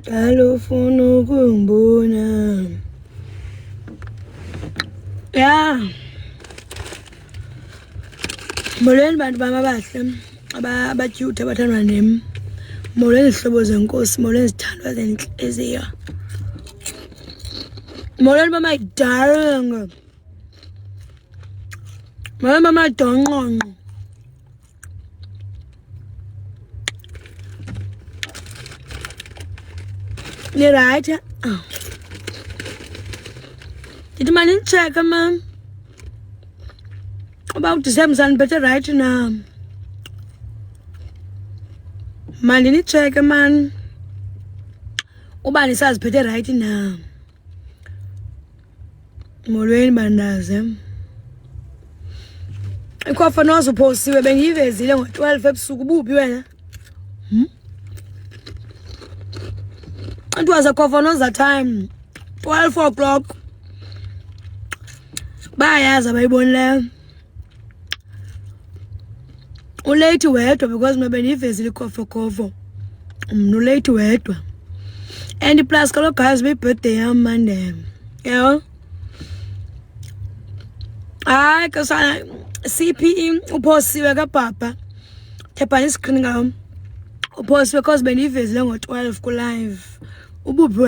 Hello, phone ukungibona. Yeah. Molweni bantu bami abahle abatyutha abathandwa ndim. Molweni zihlobo zenkosi, molweni zithandwa zenhliziyo. Molweni my darling. Molweni mamadonqonqo. Ni right? Oh. Did man check man? About the same son better right now. Man didn't check man. Ubani says better right now. Molweni bandaze. Ikhofa nozuphosiwe bengiyivezile ngo12 ebusuku buphi wena? It was a cover time. 12 o'clock. Bayaza bayibonileyo. Ulate wedwa because maybe nivezile cover. Ulate wedwa. And plus kalo guys be birthday on Monday. Yeah. Ay kasana CPE uphosiwe kapapa. Thepha screen ngawo. Uphosiwe because benivezile ngo12 ku live. Ubuphi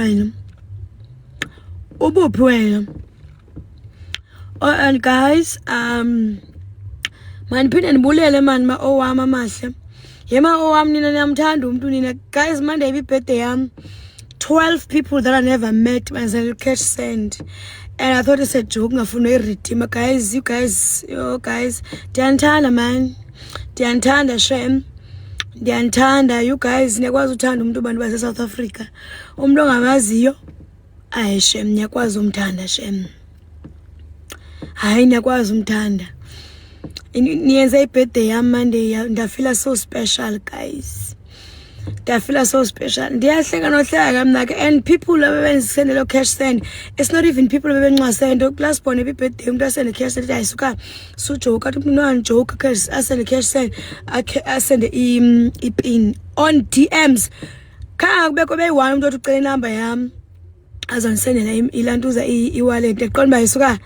wena? Oh, and guys, man phinde ndibulele man ma owam amahle. Yema owam nina niyamthanda umuntu nina. Guys, Monday be birthday yam. 12 people that I never met as a cash send. And I thought it's a joke ngafuna iredeem. Guys, you guys, ndiyantanda man. Ndiyantanda shem. Ndiyantanda you guys niyakwazi uthanda umuntu bantu base South Africa. Umuntu ongamaziyo ayi shem niyakwazi umthanda shem. Hayi niyakwazi umthanda. Niyenze ibirthday yam Monday ndafila so special guys. Ndafila so special. Ndiyahleka nohleka kamnake and people abebenzisendela cash send. It's not even people abebenxa send. Last born birthday umuntu asende cash send ayisuka so joke athi umuntu no joke cash asende cash send asende ipin on DMs. Khanga kubekho beyi1 umuntu othi ucela inamba yami azanisendela ilantuza iwallet eqonda bayisuka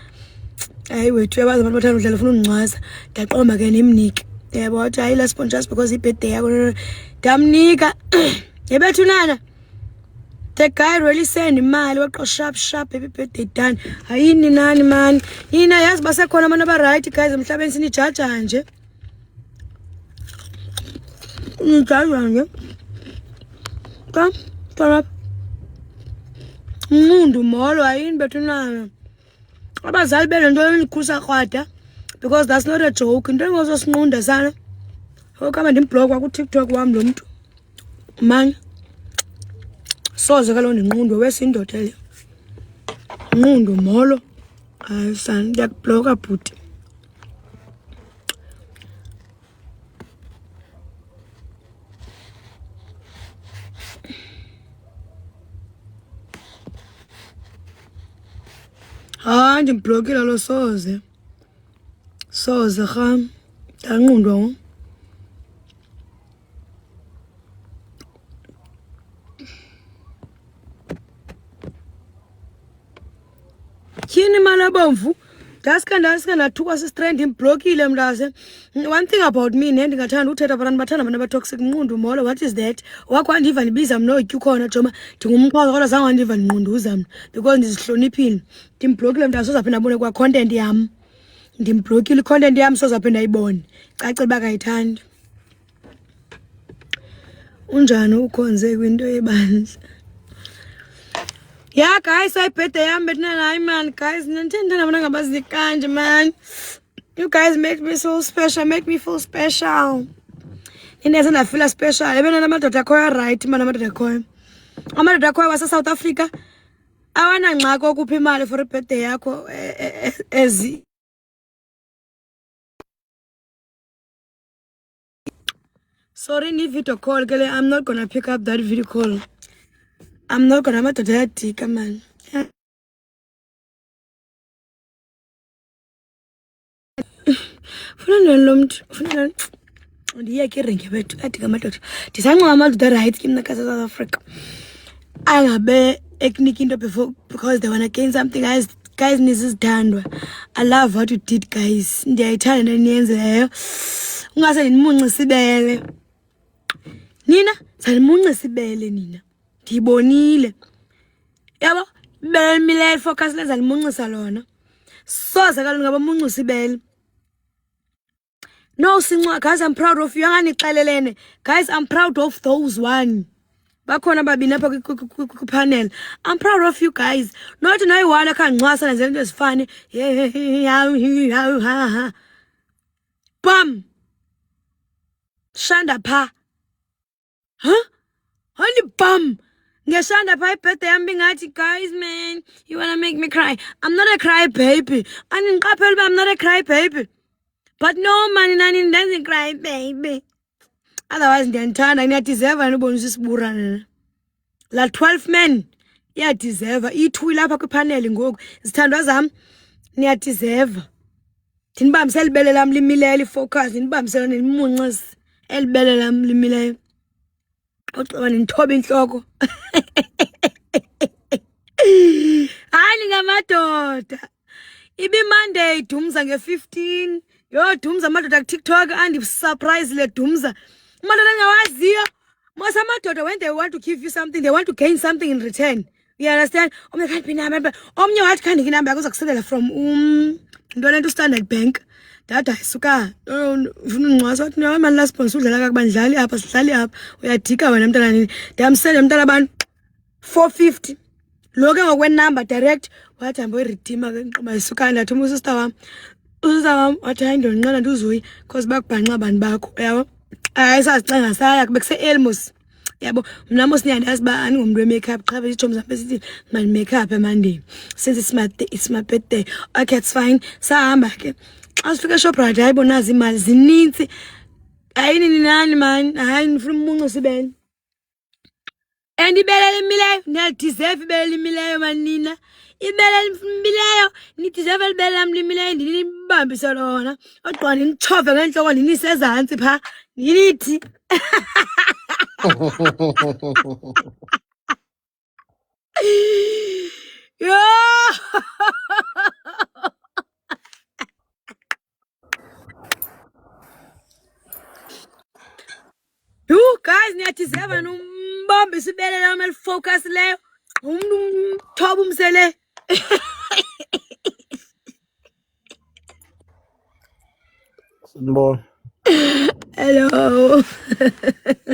hayi wethu yabazi abantu bathanda udlala ufuna ungcwaza ndaqomba ke nemnike yebo wathi hayi last born just because ibirthday yakho damnika yebethu nana the guy really send imali waqo sharp happy birthday done hayini nani man yina yazi basekhona abantu aba right guys emhlabeni sinijaja nje nijaja nje ka umuntu molo hayini bethu nana abazali belento enikhusa krwada because that's not a joke into engozosinqunda sana okama ndimblock ku TikTok wami lo muntu man soze kalona inqundo wesindoda le inqundo molo hayi sana ndiyakubloka bhuti ndimblokile lo soze kham ndanqundwa Kini malabomvu daska nathuka sistrand imblokile mlaze. One thing about me ndingathanda uthetha abantu bathanda abantu abatoxic nqundu molo what is that wakho andiva ndibiza mna oyityu khona joma ndingumqhaza kodwa zange andiva ndinqunduza mna because ndizihloniphile ndimblokile mntu asozaphinda abone kwa content yam ndimblokile content yam sozaphinda ayibone cacile bakayithandi unjani ukhonze kwinto ebandla. Yeah, guys, I bet I am better than man. Guys, man. You guys make me so special, make me feel special. Into ndafila special ebena amadoda akhoyo right mana amadoda akhoyo wase-South Africa awanangxaki okupha imali for ibirthday yakho sorry ni-video call ke le. I'm not gonna pick up that video call. I'm not gonna amadoda ayadika man. Funa lo muntu funa ndiyeke irenke bethu adika amadoda ndisanxiba amadoda right ke mna ka-South Africa angabe ekunika into before because they wanna gain something. Guys nisizithandwa. I love what you did guys. Ndiyayithanda into eniyenzileyo. Ungase ndinimuncise ibele. Nina zanimuncise ibele nina. Ndiyibonile. Yabo ibele limileyo focus lenza limuncisa lona. Soze kaloku ngabamuncisa ibele. No, Sinwa, guys, I'm proud of you. Guys, I'm proud of those one. Bakhona babini apha ku-panel. I'm proud of you guys. Not nayi-one akhanxwasa nenze into ezifane. Bam. Shanda pha. Huh? Only bam. Ngeshanda pha ibirthday yami ngathi guys man, you wanna make me cry. I'm not a cry baby. Andingiqaphela uba I'm not a cry baby. But no man nani doesn't cry baby. Otherwise ndiyandithanda niyadeserve nibonisa isibura nina. La 12 men iyadeserve. Ithui lapha kwipanel ngoku. Zithandwa zam niyadeserve. Ndinibambisele ibele lam limileyo ifocus. Ndinibambisele ninimuncise elibele lam limileyo. Oxaba nithobe inhloko. Hayi ngamadoda. Ibi Monday Dumza nge-15. Yo Dumza amadoda ku-TikTok andi-surprise le Dumza. Amadoda angawaziyo. Most amadoda when they want to give you something, they want to gain something in return. You understand? Omnye kanti inamba. Omnye wathi khandike inamba yakho uzakusendela from ntwana into Standard Bank. Dada suka ufuna ungcwasa wathi no mani la sponsor udlala kakuba ndidlali apha sidlali apha. Uyadika wena mntana nini. Ndiyamsenda mntana abantu 450. Lo ke ngokwenumber direct wathi hambe uyiredeema ke ngiqoba isuka ndathi usister wam. Usister wam wathi hayi ndonqena nduzuyi because bakubhanqa abantu bakho. Yabo. Ayisazixanga saya kube kuse Elmos. Yabo mna mos niyandazi ba aningumntu we-makeup qha besitshomi zaphe sithi mani makeup Monday since it's my birthday. Okay, it's fine. Sahamba ke xa sifika eShoprite hayi bonazi imali zininzi. Hayi nini nani man hayi nifuna umuncu ibele. And ibele limileyo niyadeserve ibele limileyo manina. Ibele limileyo nideserve ibele lam limileyo ndinibambise lona. Odwa ndinitshove ngentloko ndinisezantsi pha nilithi. Yo. You guys niyadeserve numbambise ibele lam elifocus leyo. Umuntu thoba umsele. Bo. Hello.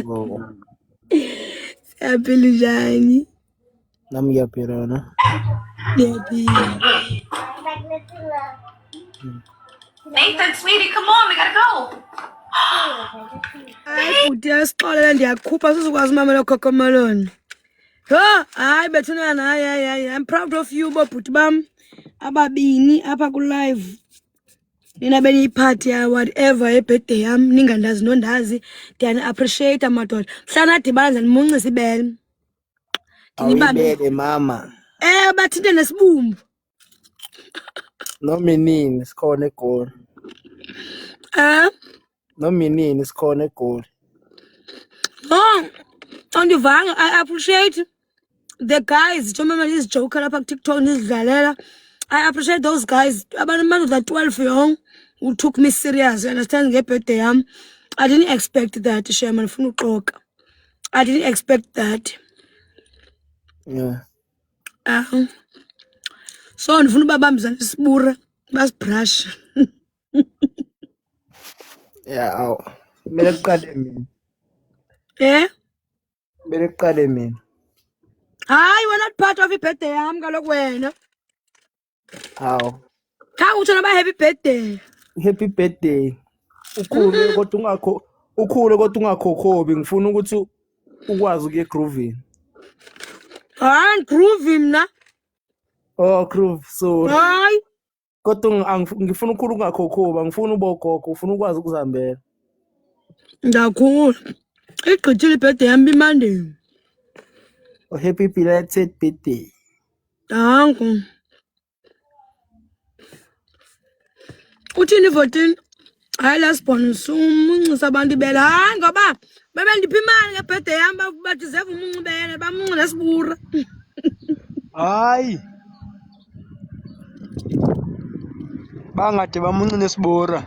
Bo. Siyaphila njani? Nami ngiyaphila na. Niyaphila. Nathan, sweetie, come on, we gotta go. Hayi futhi yasixolela ndiyakhupha sizokwazi umamela Cocomelon. Yo, hayi bethunana hayi I'm proud of you bobhuti bam ababini apha ku live. Nina beniyiphathi ya whatever ebirthday yam ningandazi nondazi ndiyani appreciate amadoda. Mhla nadibana ndanimuncisa ibele. Awuyibele mama. Bathinte nesibumbu. Noma inini sikhona eGoli. Noma inini sikhona eGoli. Oh, andivanga. I appreciate the guys. Njengoba nizijoker lapha ku-TikTok nizidlalela. I appreciate those guys. Abantu that 12 young who took me serious. You understand? Ngebirthday yam. I didn't expect that, Sherman. Funa uxoka. I didn't expect that. Yeah. So ndifuna ubabambisa isibura basibrush. Yeah, aw. Kumele kuqale mina. Kumele kuqale mina. Hayi we're not part of ibirthday yam kaloku wena. Aw. Kha utsho naba happy birthday. Happy birthday. Ukhulu kodwa ukhule kodwa ungakhokhobi ngifuna ukuthi ukwazi ukuye grooving. Hayi groove mna. Oh groove sorry. Hayi. Kodwa ngifuna ukhule ungakhokhoba ngifuna ubogogo ufuna ukwazi ukuzihambela. Ndakhula. Igqithile ibhede yami Monday. Oh happy belated birthday. Danko. Uthini 14? Hayi lasibona umuncisa abantu ibele. Hayi ngoba bebendipha imali ngebhede yami bathi zeva umuncu ibele bamuncu lesibura. Hayi. Bangade bamuncu nesibora.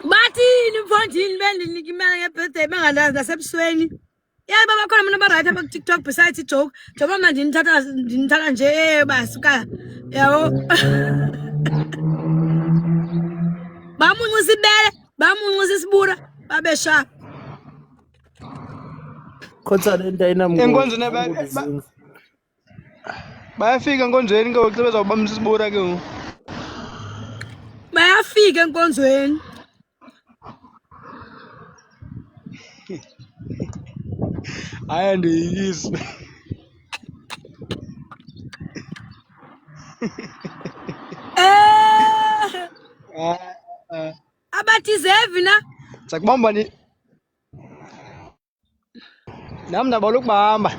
Bathini mfondini bendinika imali ngebhede bengandazi nasebusweni. Yazi baba khona mina ba-right apa TikTok besides ijoke. Njengoba manje ndinithatha nje basuka. Yabo. Bamuncusa ibele, bamuncusa isibura, babe sharp. Khotha lento ayinamngozi. Enkonzweni bayafika enkonzweni ke ukuthi bezawubamba isibora ke ngoku. Bayafika enkonzweni. Hayi andiyikisi. Abathi zevi na? Sakubamba ni. Nami ndabona ukubamba.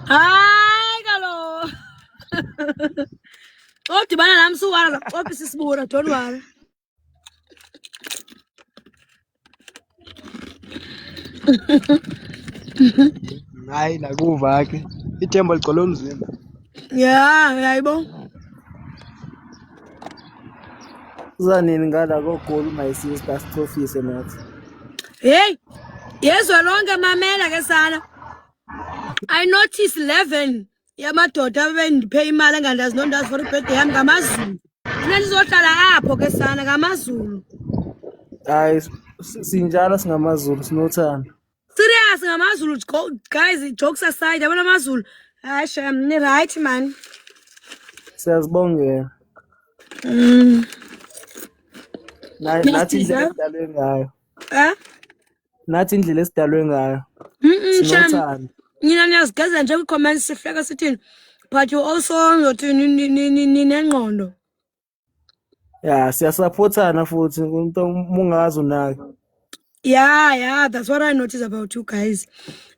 Hayi kalo. Odibana nami suwala office isibura don't worry. Hayi nakuva ke. Ithemba ligcwele umzimba. Yeah, yayibo. Uzanini ngala gogoal my sister Strophise nathi. Hey, yezwa lonke mamela ke sana. I noticed 11 yamadoda abendiphe imali engandazi nondazi for ibirthday yami ngamaZulu. Mina ndizohlala apho ke sana ngamaZulu. Hayi sinjalo singamaZulu sinothando. Serious ngamaZulu guys, jokes aside, yabona amaZulu. Hayi shem, ni right man. Siyazibongela. Nathi indlela esidalwe ngayo. Nathi indlela esidalwe ngayo. Sinothando. Nina niyazigeza nje kwi-comments sifleka sithini. But you also ngothini ninengqondo. Yeah, siyasupportana futhi umuntu mungazi unake. Yeah, that's what I notice about you guys.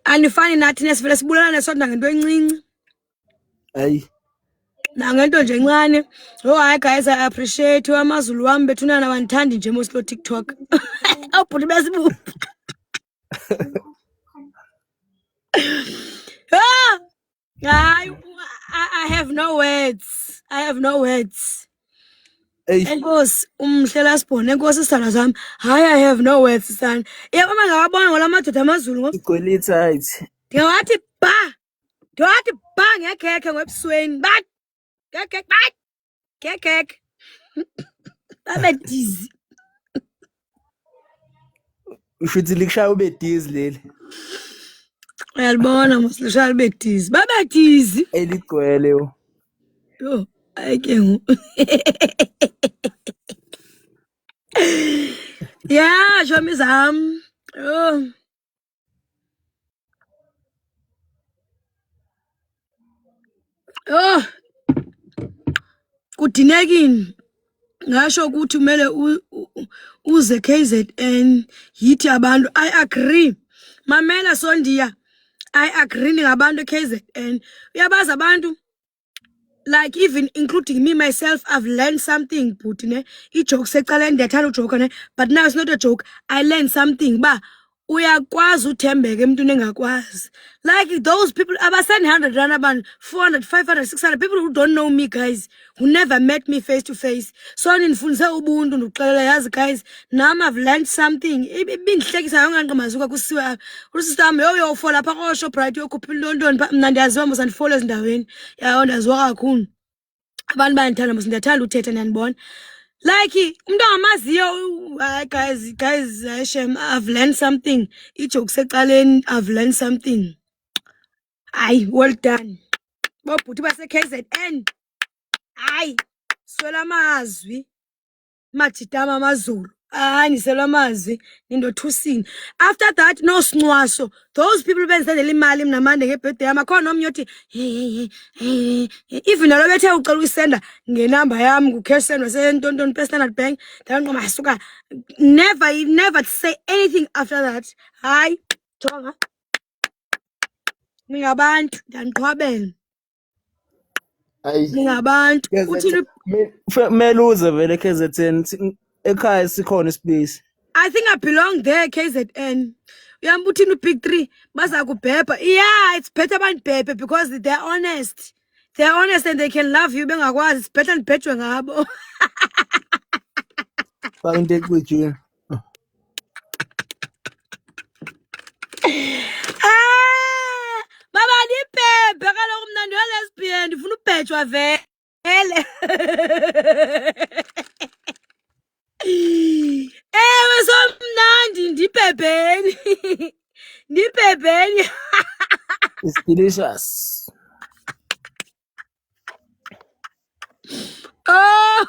And funny nathi nesivele sibulana nesonto ngento encinci. Hayi. Nangento nje encane. Oh hi guys, I appreciate amaZulu wami bethuna nabanithandi nje mostly TikTok. Awubhuti besibu. I have no words. I have no words. Enkosi umhlela sibone enkosi isithandwa sami. Hayi I have no words son. Yebo mangabona ngolamadoda amaZulu ngo. Igolitha hayithi. Ndiyawathi ba ngekhekhe ngobusweni. Ba. Kekek. Babe dizzy. Ushuthi likushaya ube dizzy leli. Uyalibona mosishaya ube dizzy. Babe dizzy. Eligcwele yo. Yo, ayike ngo. Yeah, show me some. Oh. Oh. Kudinekini. Ngasho ukuthi kumele uze KZN yithi abantu. I agree. Mamela Sondia. I agree ngabantu KZN. Uyabaza abantu like even including me myself, I've learned something but ne i-joke secala ndiyathanda ujoke ne but now it's not a joke. I learned something ba uyakwazi uthembeka emntwini engakwazi. Like those people abasend 100 rand abantu 400 500 600 people who don't know me guys, who never met me face to face. So nindifundise ubuntu ndikuxelela yazi guys nami I've learned something. Ibindihlekisa yonganqamazuka kusiwe usister wami yo ufola pha ko Shoprite yokhupha intoni mna ndiyaziwa mos andifollow ezindaweni. Yawo ndaziwa kakhulu. Abantu bayandithanda mos ndiyathanda uthetha niyandibona. Like umuntu angamaziyo guys I've learned something. Ijoke secaleni I've learned something. Ay well done. Bobhuti base KZN. Ay swela amazwi. Majidama amaZulu. Ngiselwa amazwi nindothusini. After that no sincwaso. Those people benzele imali mina manje ngebirthday yami akhona omnye othi even nalo bethe ucela uyisenda ngenamba yami ku-cash send wasentontoni personal bank ndanqoma asuka never to say anything after that. Hayi jonga ningabantu ndiyanqwabela Ayi. ningabantu uthini. Meluze vele KZN ekhaya sikhona ispace. I think I belong there, KZN. Uyamba uthini Big 3 baza kubhebha. Yeah, it's better banibhebhe because they're honest. They're honest and they can love you bengakwazi. It's better nibhejwe ngabo. Faka into ecwijile. Mama nibhebhe kaloku mna ndiyo-lesbian ndifuna ubhejwa vele. Ewe somnandi ndibhebheni. Ndibhebheni. It's delicious. Oh.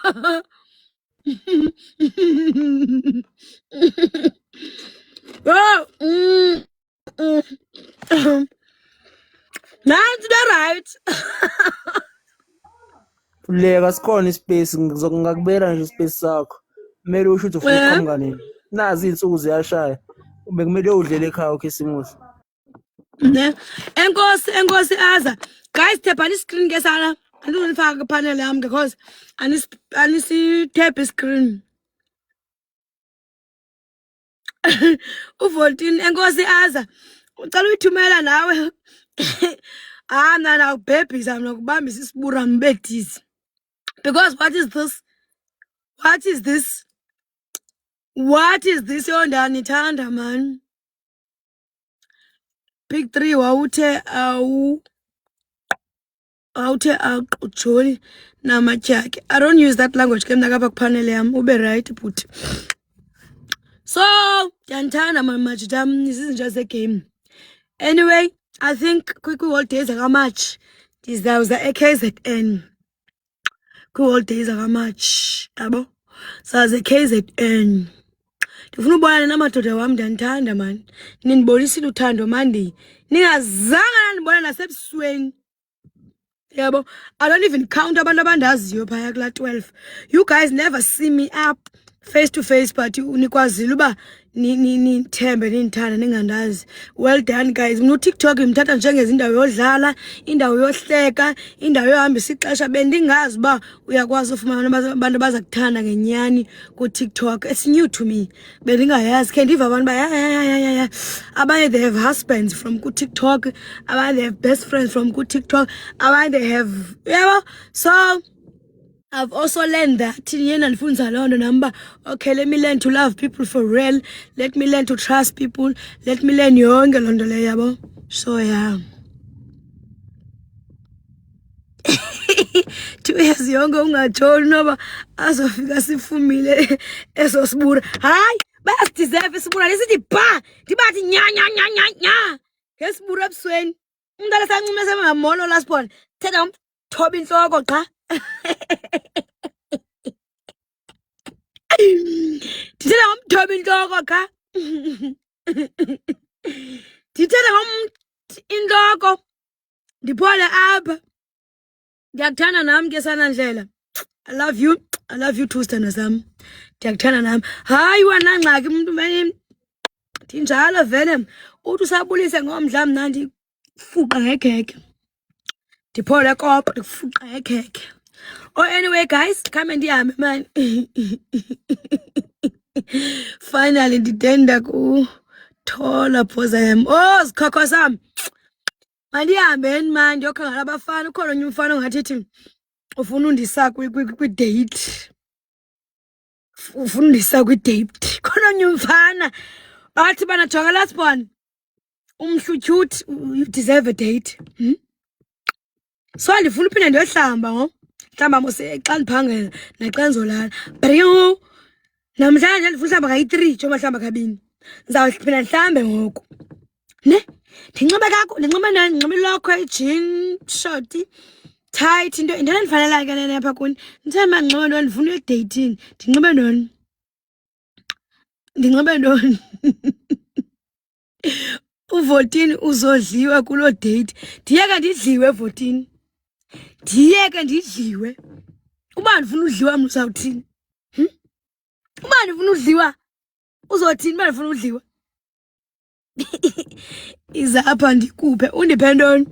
Oh. Nansi right. Leka sikhona ispace ngizokungakubela nje ispace sakho. Kumele usho ukuthi ufuna ukuqhamuka nini. Nazi insuku ziyashaya. Ube kumele udlele ekhaya uKhisimusi. Ne. Enkosi aza. Guys, tap screen ke sala. Andizonifaka panel yami because anisi screen. Uvoltini enkosi aza. Ucela uyithumela nawe. Mna ubhebhisa mna kubambisa isibura mbedisi. Because what is this? What is this? What is this yondani thanda man? Big 3 wawuthe aqujoli namatyaki. I don't use that language ke mna kapha kupanel yam ube right but. So, yanthanda majitam izinja zegame. Anyway, I think kwi-World Days akamatch ndizawuza eKZN. Kwi-World Days akamatch yabo saze KZN. Ndifuna ubonana namadoda wam ndiyanithanda man. Nindibonisile uthando mandi. Ningazanga nandibona nasebusweni. Yabo, I don't even count abantu abandaziyo phaya kula 12. You guys never see me up face to face but unikwazile uba nithembe ninithanda ningandazi. Well done guys. Mina uTikTok imthatha njengezindawo yodlala, indawo yohleka, indawo yohambisa ixesha bendingazi uba uyakwazi ufumana abantu abazakuthanda ngenyani kuTikTok. It's new to me. Bendingayazi ke ndiva abantu ba abanye they have husbands from kuTikTok, abanye they have best friends from kuTikTok, abanye they have so I've also learned that okay, let me learn to love people for real. Let me learn to trust people. Let me learn yonke lonto le yabo. So yeah. 2 years yonke ungatshoni noba azofika sifumile eso sibura. Hayi, bayasideserve isibura lesithi ba, ndibathi nya. Ngesibura ebusweni. Umntana sancuma semamolo lasibona. Thetha umthoba inhloko xa. Ndithetha ngomthoba intloko kha. Ndithetha intloko. Ndiphole apha. Ndiyakuthanda nami ke Sanandlela. I love you too sithando sami. Ndiyakuthanda nami. Hayi wanangxaki umuntu manje. Ndinjalo vele. Uthi usabulise ngomdla mna ndifuqa ngekhekhe. Ndiphole kopho ndikufuqa ngekhekhe. Oh, anyway, guys, come and hear me, man. Finally, nditenda kuthola phozam. Oh, sikhokho sam. Mandihambeni man, ndiyokhangela abafana. Ukhona onye umfana ongathi ufuna undisa kwi-date. Ufuna undisa kwi-date. Khona onye umfana athi bana jonga last one. Umhlutyuthi, you deserve a date. So ndifuna uphinde ndiyohlamba ngo. Hlamba mose xa ndiphangela naxa ndizolala. Brio. Namhlanje ndifuna uhlamba kayi-3 njengoba hlamba kabini. Ndizawuphinda ndihlambe ngoku. Ne? Ndinxibe ilokhwe, jean, short, tight, into endifanelanga ke nene apha kuni. Ndithemba ndinxibe ntoni ndifuna uyo dating. Ndinxibe ntoni? ndinxibe ntoni? U14 uzodliwa kulo date. Ndiyeke ndidliwe 14. Ndiyeke ndidliwe. Uba ndifuna udliwa mzawuthini? Uba ndifuna udliwa uzothini uba ndifuna udliwa? Iza apha ndikuphe undiphe ntoni?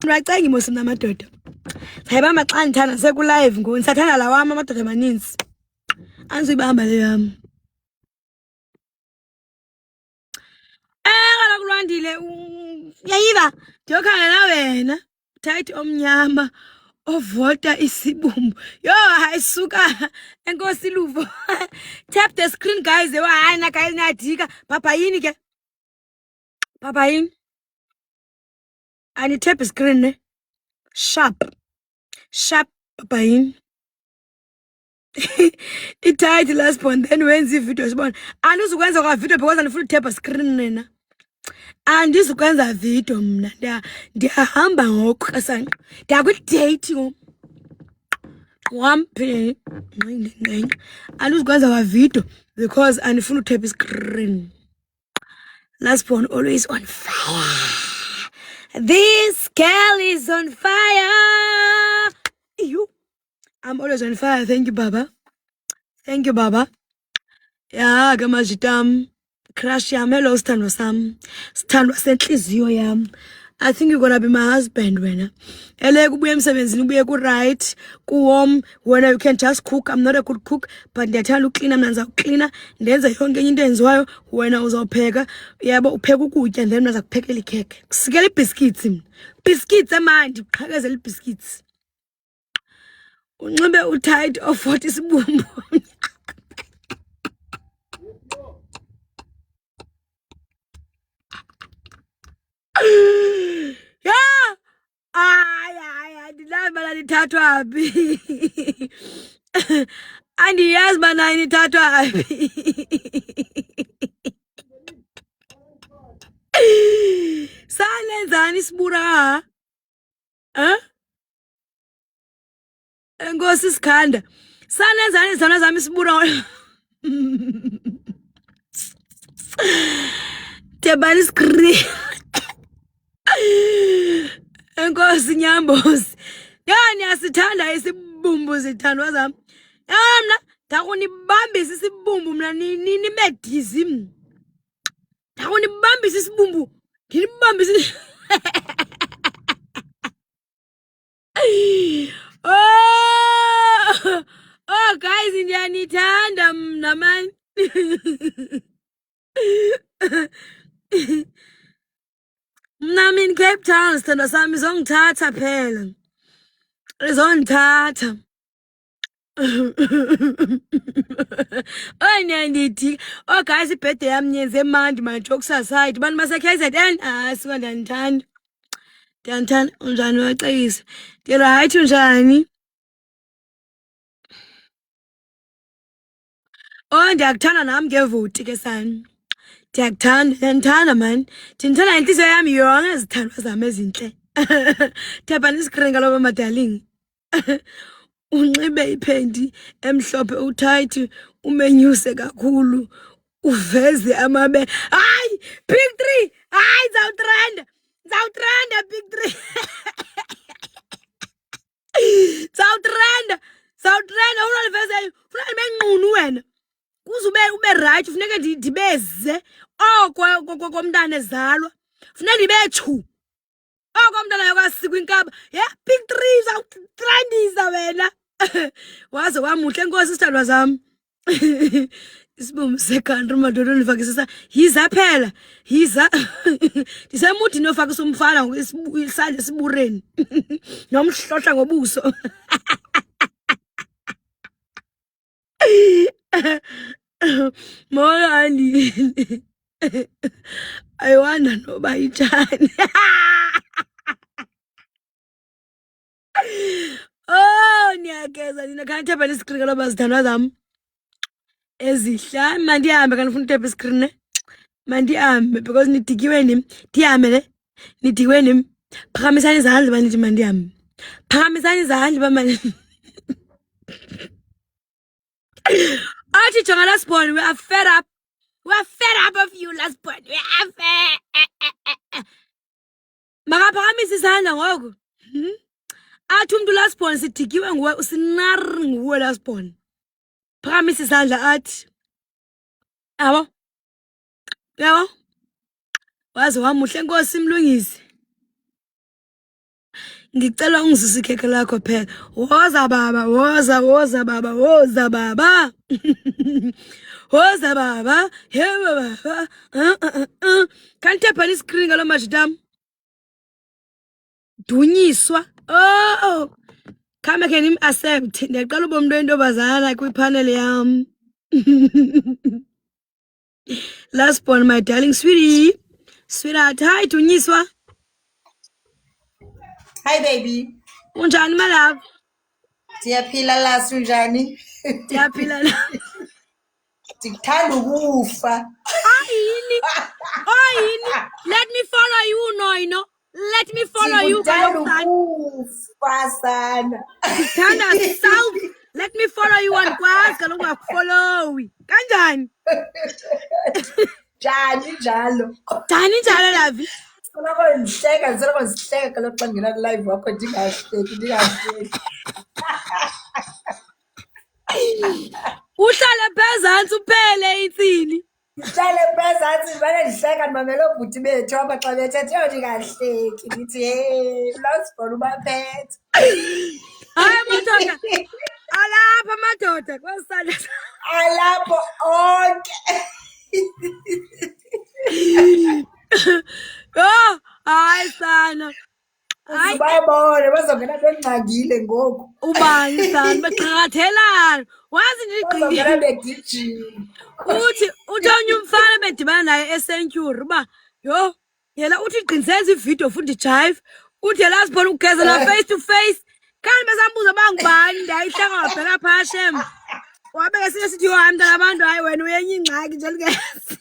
Ndiwacenga mos mna amadoda. Sayibamba xa ndithanda sekulive ngoku ndisathanda la wam amadoda amaninzi. Andizuyibamba le yam. Kaloku Lwandile yayiva ndiyokhangela wena Tight omnyama ovota isibumbu. Yo, hayi suka enkosi luvo. Tap the screen guys. Hayi na guys niyadika. Papa yini ke? Papa yini? Ani tap screen ne? Sharp papa yini? Itight last point then wenza ivideo sibona. Andizukwenza kwa video because andifuna utap screen nena. Andizukwenza video mna. Ndiyahamba ngoku kasana. Ndiyakwi-date ngoku. Wamphe ngqingqingqing. Andizukwenza kwa video because andifuna utap screen. Last one always on fire. This girl is on fire. You. I'm always on fire. Thank you, Baba. Thank you, Baba. Yeah, Gamajitam. Crush yam. Hello, Stan Sam. Stan was senhliziyo yam. I think you're gonna be my husband when kubuye emsebenzini ubuye ku-right ku-warm wena you can just cook. I'm not a good cook but ndiyathanda uklina mna ndizawuklina ndenze yonke enye into enziwayo wena uzawupheka yabo upheka ukutya and then mna zakuphekela ikhekhe kusikela ibhiskits mna biscuits amandi uqhaqezela ibhiskits unxibe utight of-40 isibumbu. Yeah. Andiyazi bana nithathwa phi. Andiyazi bana nithathwa phi. Salenzani sibura? Enkosi Sikhanda. Salenzani izona zami sibura? Tebani screen. Enkosi Nyambosi. Yani asithanda isibumbu sithandwa zami. Mna ndakunibambisa isibumbu mna nimedizi mna. Ndakunibambisa isibumbu. Ndinibambisa. Oh guys ndiyanithanda mna man. Mna in Cape Town sithanda sami zongithatha phela. Izongithatha. Oh nyandithi. Oh guys ibirthday yami nyenze mandi my jokes aside. Bantu base KZN suka ndiyanithanda. Ndiyanithanda unjani wacekisa? Right unjani? Oh ndiyakuthanda nami ngevote ke sani. Ndiyakuthanda man. Ndithanda inhliziyo yami yonke ezithandwa zami ezinhle. Thebani iskrini kaloku my darling. Unxibe ipendi emhlophe utight umenyuse kakhulu uveze amabe. Hayi big 3. Hayi zawutrenda big 3. Zawutrenda unoliveze ufuna benqunu wena. Kuze ube right ufuneka ndibeze komntana ezalwa. Funeka ndibechu. Komntana yakwasikwa inkaba. Yeah, big 3 zawutrendisa wena. Waze wamuhle enkosi isithandwa zami. Isibumbu secountry madoda ndifakisisa yiza phela. Yiza. Ndisemuthi nofakisa umfana isandla sibureni. Nomhlohla ngobuso. Molani. I wonder noba itshani. Oh niyageza nina khani thebani iskrini kaloba zithandwa zami. Ezihla mandihambe kanti ufuna utapa iskrini. Mandihambe because nidikiwe nimi. Ndihambe le. Nidiweni phakamisani izandla banithi mandiyam. Phakamisani izandla bamani. Athi jonga last born, we are fed up. We are fed up of you last born. We are fed. Makaphakamise izandla ngoku. Athi umuntu last born sidikiwe nguwe usinari nguwe last born. Phakamise izandla athi. Yabo. Yabo. Wazi wamuhle Nkosi Mlungisi. Ngicela ungizise ikhekhe lakho phela. Woza baba, woza baba, woza baba. Woza baba, yebo baba. Can't tap on the screen ngalo majidam. Dunyiswa. Oh. Kama ke nim accept. Ndiyaqala uba umuntu oyintombazana kwi-panel yam. Last born, my darling sweetie. Sweetheart, hi Dunyiswa. Hi baby. Unjani my love? Siyaphila la sunjani? Siyaphila la. Sikuthanda ukufa. Ayini. Let me follow you Noino. Let me follow you Sikuthanda ukufa sana. Sikuthanda south. Let me follow you and kwazi kaloku ngafollow. Kanjani? Njani njalo. Njani njalo lavi? Soloko ngihleka kaloku xa ngena live wakho ndingahleki. Uhlale phezantsi uphele itsini. Ngihlale phezantsi vele ndihleka ndimamele obhuti bethu apha xa bethethe ndingahleki ndithi hey last born ubaphethe. Hayi madoda. Alapha madoda kwasana. Alapho onke. Oh, hayi sana. Bayabona bazongena bengxangile ngoku. Ubani sana baqhagathelana. Wazi Bazongena ndigqile. begijima. Uthi onye umfana bedibana naye eSenturi uba yo yena uthi qiniseza ivideo futhi jive uthi yena asibona ukugeza na face to face kanti besambuza bangubani ndayihleka wabheka phashem wabeke sinye sithi yo mntana abantu hayi wena uyenye ingxaki nje likezi.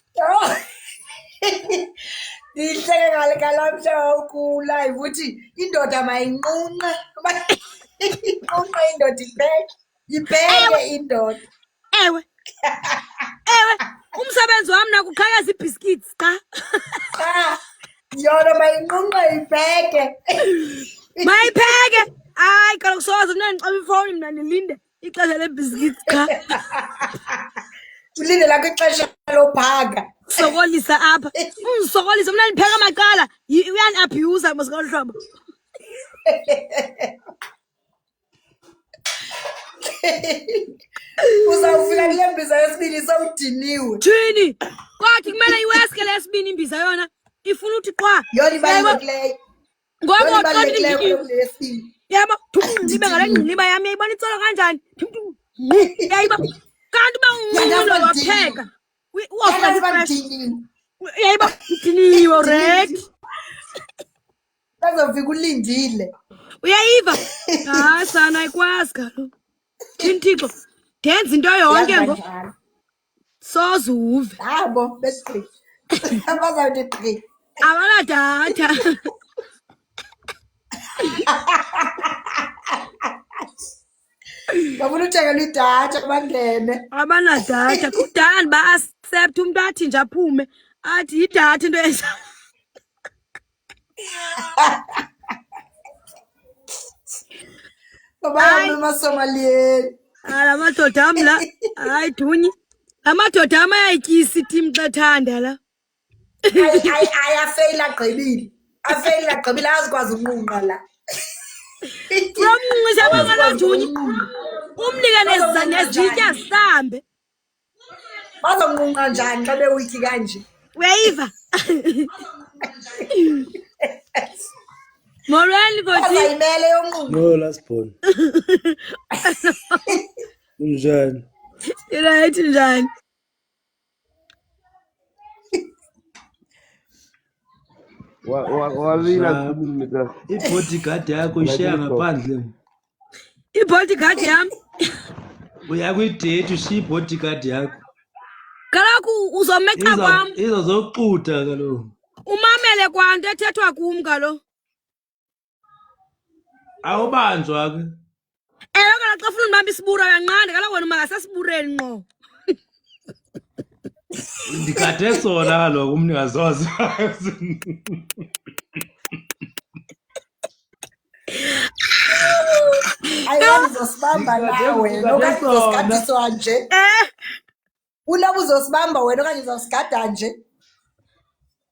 Ndihleke ngalamhla ku-live uthi indoda mayinqunqe. Inqunqe indoda ipheke indoda. Ewe umsebenzi wami nakuqhakeza ibhiskits cha. Cha yona mayinqunqe ipheke. Mayipheke hayi kaloku soze mna ndixaba ifowuni mna ndilinde ixesha lebhiskits cha. Ulindela kwixesha lophaka. Sokolisa apha ungisokolisa mna ndipheka amaqala uyani abuse mosikalu hlobo. Uzawufika kule mbiza yesibini sewudiniwe. Thini kwathi kumele iweske lesibini imbiza yona ifuna uthi qwa Yona ibalulekileyo. ngoba Yona uqonda ibalulekileyo indidi kule yesibini. yabo ndibe ngale ngqiniba yami yayibona itsolo kanjani yayiba kanti uba unqinqilo wapheka yayiba udiniwe red Bazofika ulindile. uyayiva hayi sana ayikwazi kaloku thini thixo ndenza into yonke ngo soze uve Yabo besigqi. Bazawuthi gqi. abanadatha. Bafuna uthengelwa idatha bangene. Abanadatha kudala ba-accept umuntu athi nje aphume athi yidatha into yenza. Babahambe emasomaliyeni. La madoda am la hayi Dunyi amadoda am ayayityisa itimu xa ethanda la. Ayafeyila agqibile. Afeyila agqibile azikwazi ukunqunqa la. From ngisabangala Dunyi umlike nezitya zihambe. Bazonqunqa njani xa bewiki kanje? Uyayiva? Molweni kodwa Bazayimele yonqunqa. No last born. Unjani? right njani? Wawina kumnika. Ibodyguard yakho ishiya ngaphandle. Ibodyguard yami Uya kwidate ushiya ibodyguard yakho. kaloku uzomeca kwam. Izozoxutha kaloku. Umamele kwanto ethethwa kum kalo. Awubanjwa ke. Ewe kaloku xa ufuna ubamba isiburo uyanqanda kaloku wena makasesibureni ngqo. Ndikade sona kaloku umnikazi wazo. Ayiyazi uzosibamba nawe okanye uzosigadiswa nje. Ulaba uzosibamba wena okanye uzosigada nje.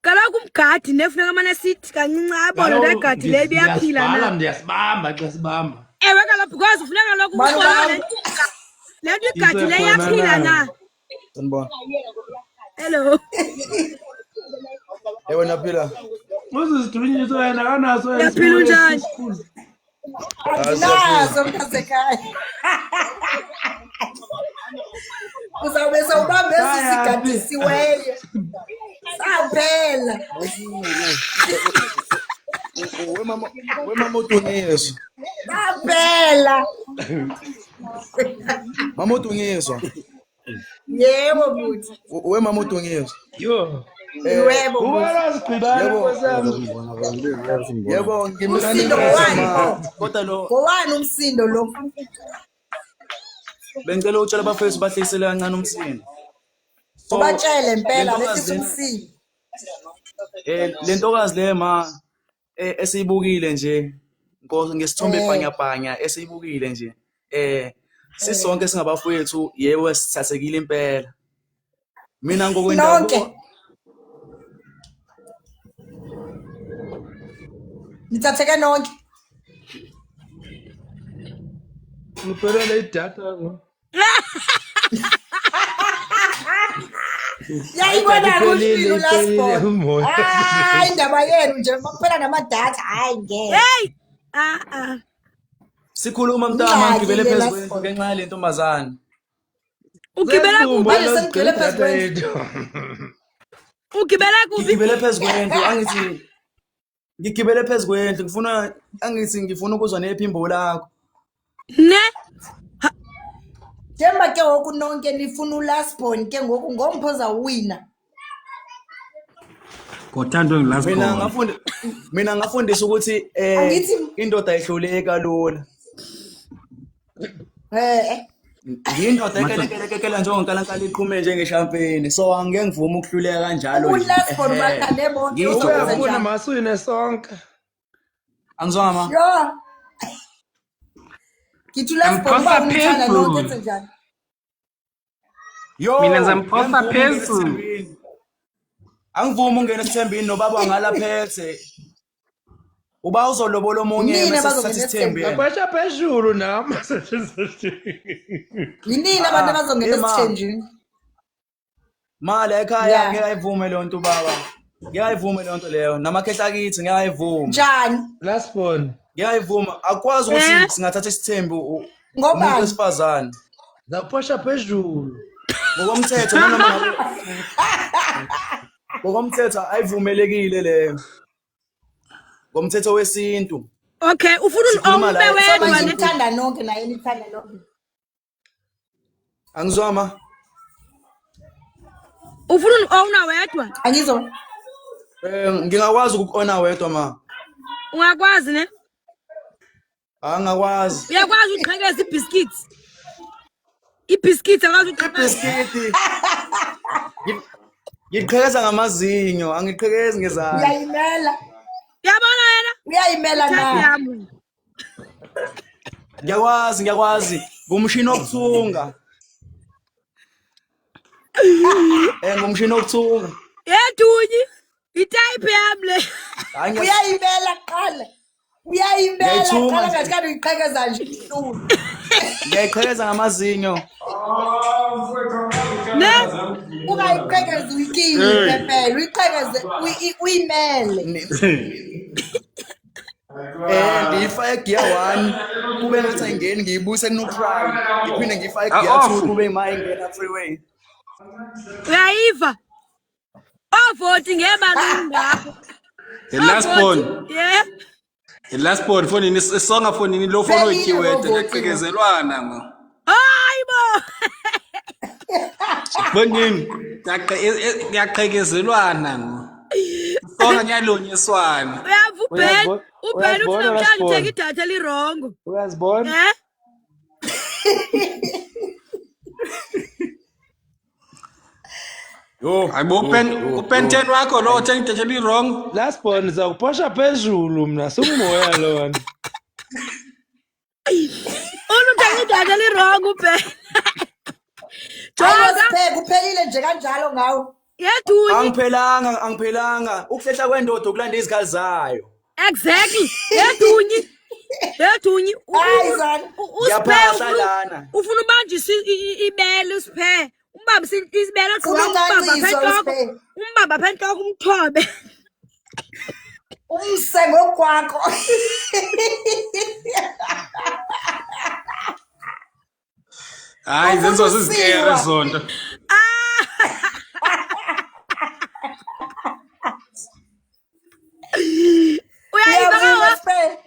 Kaloku umgadi nefuneka amane sithi kancinci abone le gadi le biyaphila na. Ndiyasibamba xa sibamba. Ewe kaloku because ufuneka kaloku ubone le nto igadi le iyaphila na. Sanibona. Hello. Wena phila. Uzisidunyiso wena akanaso Yaphila unjani? Nazo mntasekhaya. Uzawube sewubambe esigadisiweyo. Saphela. Wemama uDungiswa. Saphela. Mama uDungiswa. Yebo buthi. Wemama uDungiswa. Yo. Yebo buthi. Ubala siqibana kwasami. Yebo Umsindo wani? kodwa lo Ngowani umsindo lo? bengicela utshela abafethu bahlisele kancane umsindo. Ubatshele impela Lentokazi lethi lena- umsindo. Lentokazi le ma esiyibukile nje ngesithombe bhanyabhanya esiyibukile nje sisonke singabafethu yebo sithathekile impela mina ngokwendaba Nonke. Nithatheke nonke. Ngiphelele idatha ngo. Yayibona kuhlilo last Iphelile born. umoya. Hayi indaba yenu nje makuphela namadatha hayi ngeke. Hey. sikhuluma mntama ngibele phezulu kwendlu ngenxa yale ntombazane Ugibela kuphi? Manje sengigcwele phezu kwendlu. Ugibela kuphi? ngigibele phezulu kwendlu angithi ngigibele phezulu kwendlu ngifuna ukuzwa nephimbo lakho Ne? Njengoba ke ngoku nonke nifuna ulast born ke ngoku ngomphoza uwina. Ngothando ngilazikho. mina ngafundisa ukuthi Angithi- indoda ayihluleka lula ngiyindoda ekelekelekela njengonkalankala iqhume njengeshampeni so angeke ngivuma ukuhluleka kanjalo nje. Ulast born bakhale bonke. Ngizwa Uyafuna masuyine sonke. angizwa ma Yo. Ngithi ulast born Ngiphosa bangithanda phezulu. nonke enze njani? yo Mina ngizamposta ngiyangivuma ungene phezulu. esithembeni. Angivumi ungena esithembeni nobaba wangalaphethe uba uzolobola omunye Nina mase bazongena sithatha isithembeni Abasha phezulu nami. Yinini abantu abazongena Ema. esithenjini? mali ekhaya Yeah. ngeke ayivume leyo nto baba ngeke ayivume leyo nto leyo namakhehla kithi ngeke ayivuma Njani? Last born. ngeke ayivuma akwazi ukuthi singathatha isithembu umuntu Ngobani? wesifazane Zaphosha phezulu. ngokomthetho noma ngabe ngokomthetho ayivumelekile leyo ngomthetho wesintu Okay, ufuna Sikhuluma umbe la, wedwa Manje ne? nithanda nonke naye nithanda nonke. angizwa ma Ufuna owner wedwa? Angizwa. ngingakwazi ukukona wedwa ma Ungakwazi ne? angakwazi Uyakwazi uqhekeza ibiscuits? Ibiscuits akwazi uqhekeza. biskiti ngiqhekeza ngamazinyo angiqhekezi ngezandla Uyayimela. Uyabona yena? Uyayimela Thathi na. yami. ngiyakwazi ngumshini wokuthunga ngumshini wokuthunga Yedunyi. Itype yami le. hayi Uyayimela qala. Uyayimela Ngiyayithunga qala nje. ngathi kanti uyiqhekeza nje intulu. ngiyayiqhekeza ngamazinyo Ne? Ungayiqhekezi uyikile phela. Uyiqhekeze uyimele. ngiyifake gear 1 kube ngathi ayingeni ngiyibuyise neutral ngiphinde ngiyifake gear 2 kube mayingena freeway Uyayiva? Ovoti ngebalungu ngakho. The last born. Yeah. The last born phone ini isonga phone ini lo phone Felile oyikiwede ngovotiwe. naqhekezelwana ngo. Hayibo. Bonini? Yaqhekezelwana ngo. Songa ngiyalonyiswana. Uyava uBen, Uyazibona- uBen uthi uyazibona namhlanje Rasibona? uthenga idatha lirongo. Uyazibona? Yo, hayibo upen 10 wakho lo uthenga idatha li wrong. Lasibona zakuphosha phezulu mna sumumoya lona. Uthenga idatha lirongo uBen. Hayi Jonga, sibheke uphelile nje kanjalo ngawo. yedunyi. Angiphelanga ukuhlehla kwendoda ukulanda izikhali zayo. Exactly. Yedunyi. Hayi zani. Ngiyaphahla lana. Ufuna ubanjisa ibele usiphe. Umbamba isibele Ufuna ucanciswa usiphe. umbamba phenhloko umthobe. Umse ngokwakho. Hayi zenzo sizikere zonto. Uyayibona? Sibheke.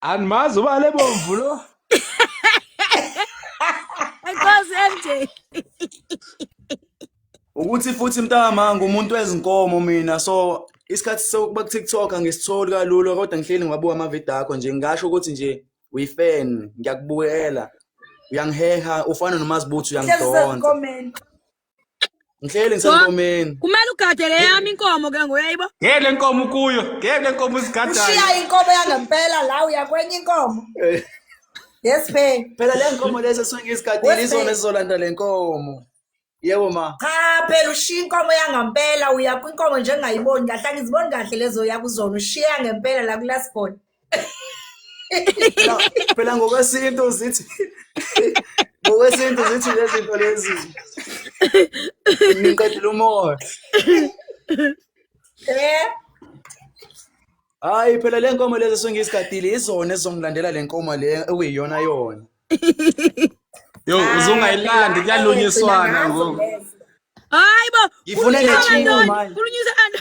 Animazi uba lebomvu lo. Enkosi MJ. Ukuthi futhi mntama ngumuntu wezinkomo mina so isikhathi sokuba ku TikTok angisitholi kalula kodwa ngihleli ngiwabuka amavideo akho nje ngisho ukuthi nje uyifan ngiyakubukela uyangiheha ufana noMazibuthu uyangidonsa ngihleli ngisenkomeni Kumele ugadele yami inkomo ke ngoyayibo? Ngeke lenkomo kuyo, ngeke lenkomo uzigadayo. Ushiya inkomo yangempela la uyakwenye inkomo. Yesibheke. phela le nkomo lezi sengizikadile izona ezizolanda le nkomo yebo ma Cha phela ushiya inkomo yangempela uya kwinkomo nje engayiboni kahle angiziboni kahle lezo yakuzona ushiya ngempela la kuLasbon. phela ngokwesintu zithi lezi zinto lezi ngiqedile umoya hayi phela le nkomo lezi sengizikadile izona ezizongilandela le nkomo le ekuyiyona yona Yo, uzungayilandi kuyalonyiswana ngoku. Hayibo. Ngifuna netshiwa manje. Khulunyisana.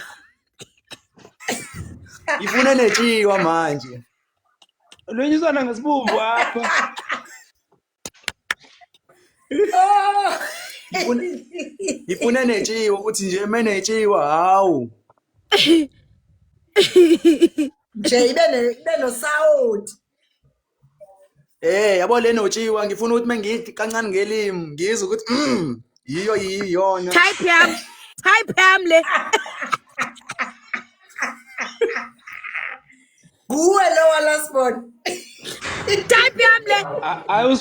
Ngifuna netshiwa manje. Lonyiswana ngesibumbu apha. Ngifuna netshiwa ukuthi nje menetshiwa hawu. Nje ibe no sound. Yabo le notshiwa ngifuna ukuthi mengithi kancane ngelimi ngizwe ukuthi yiyona. Type yam le. Kuwe lo waLasbon. Type yam le. Ayi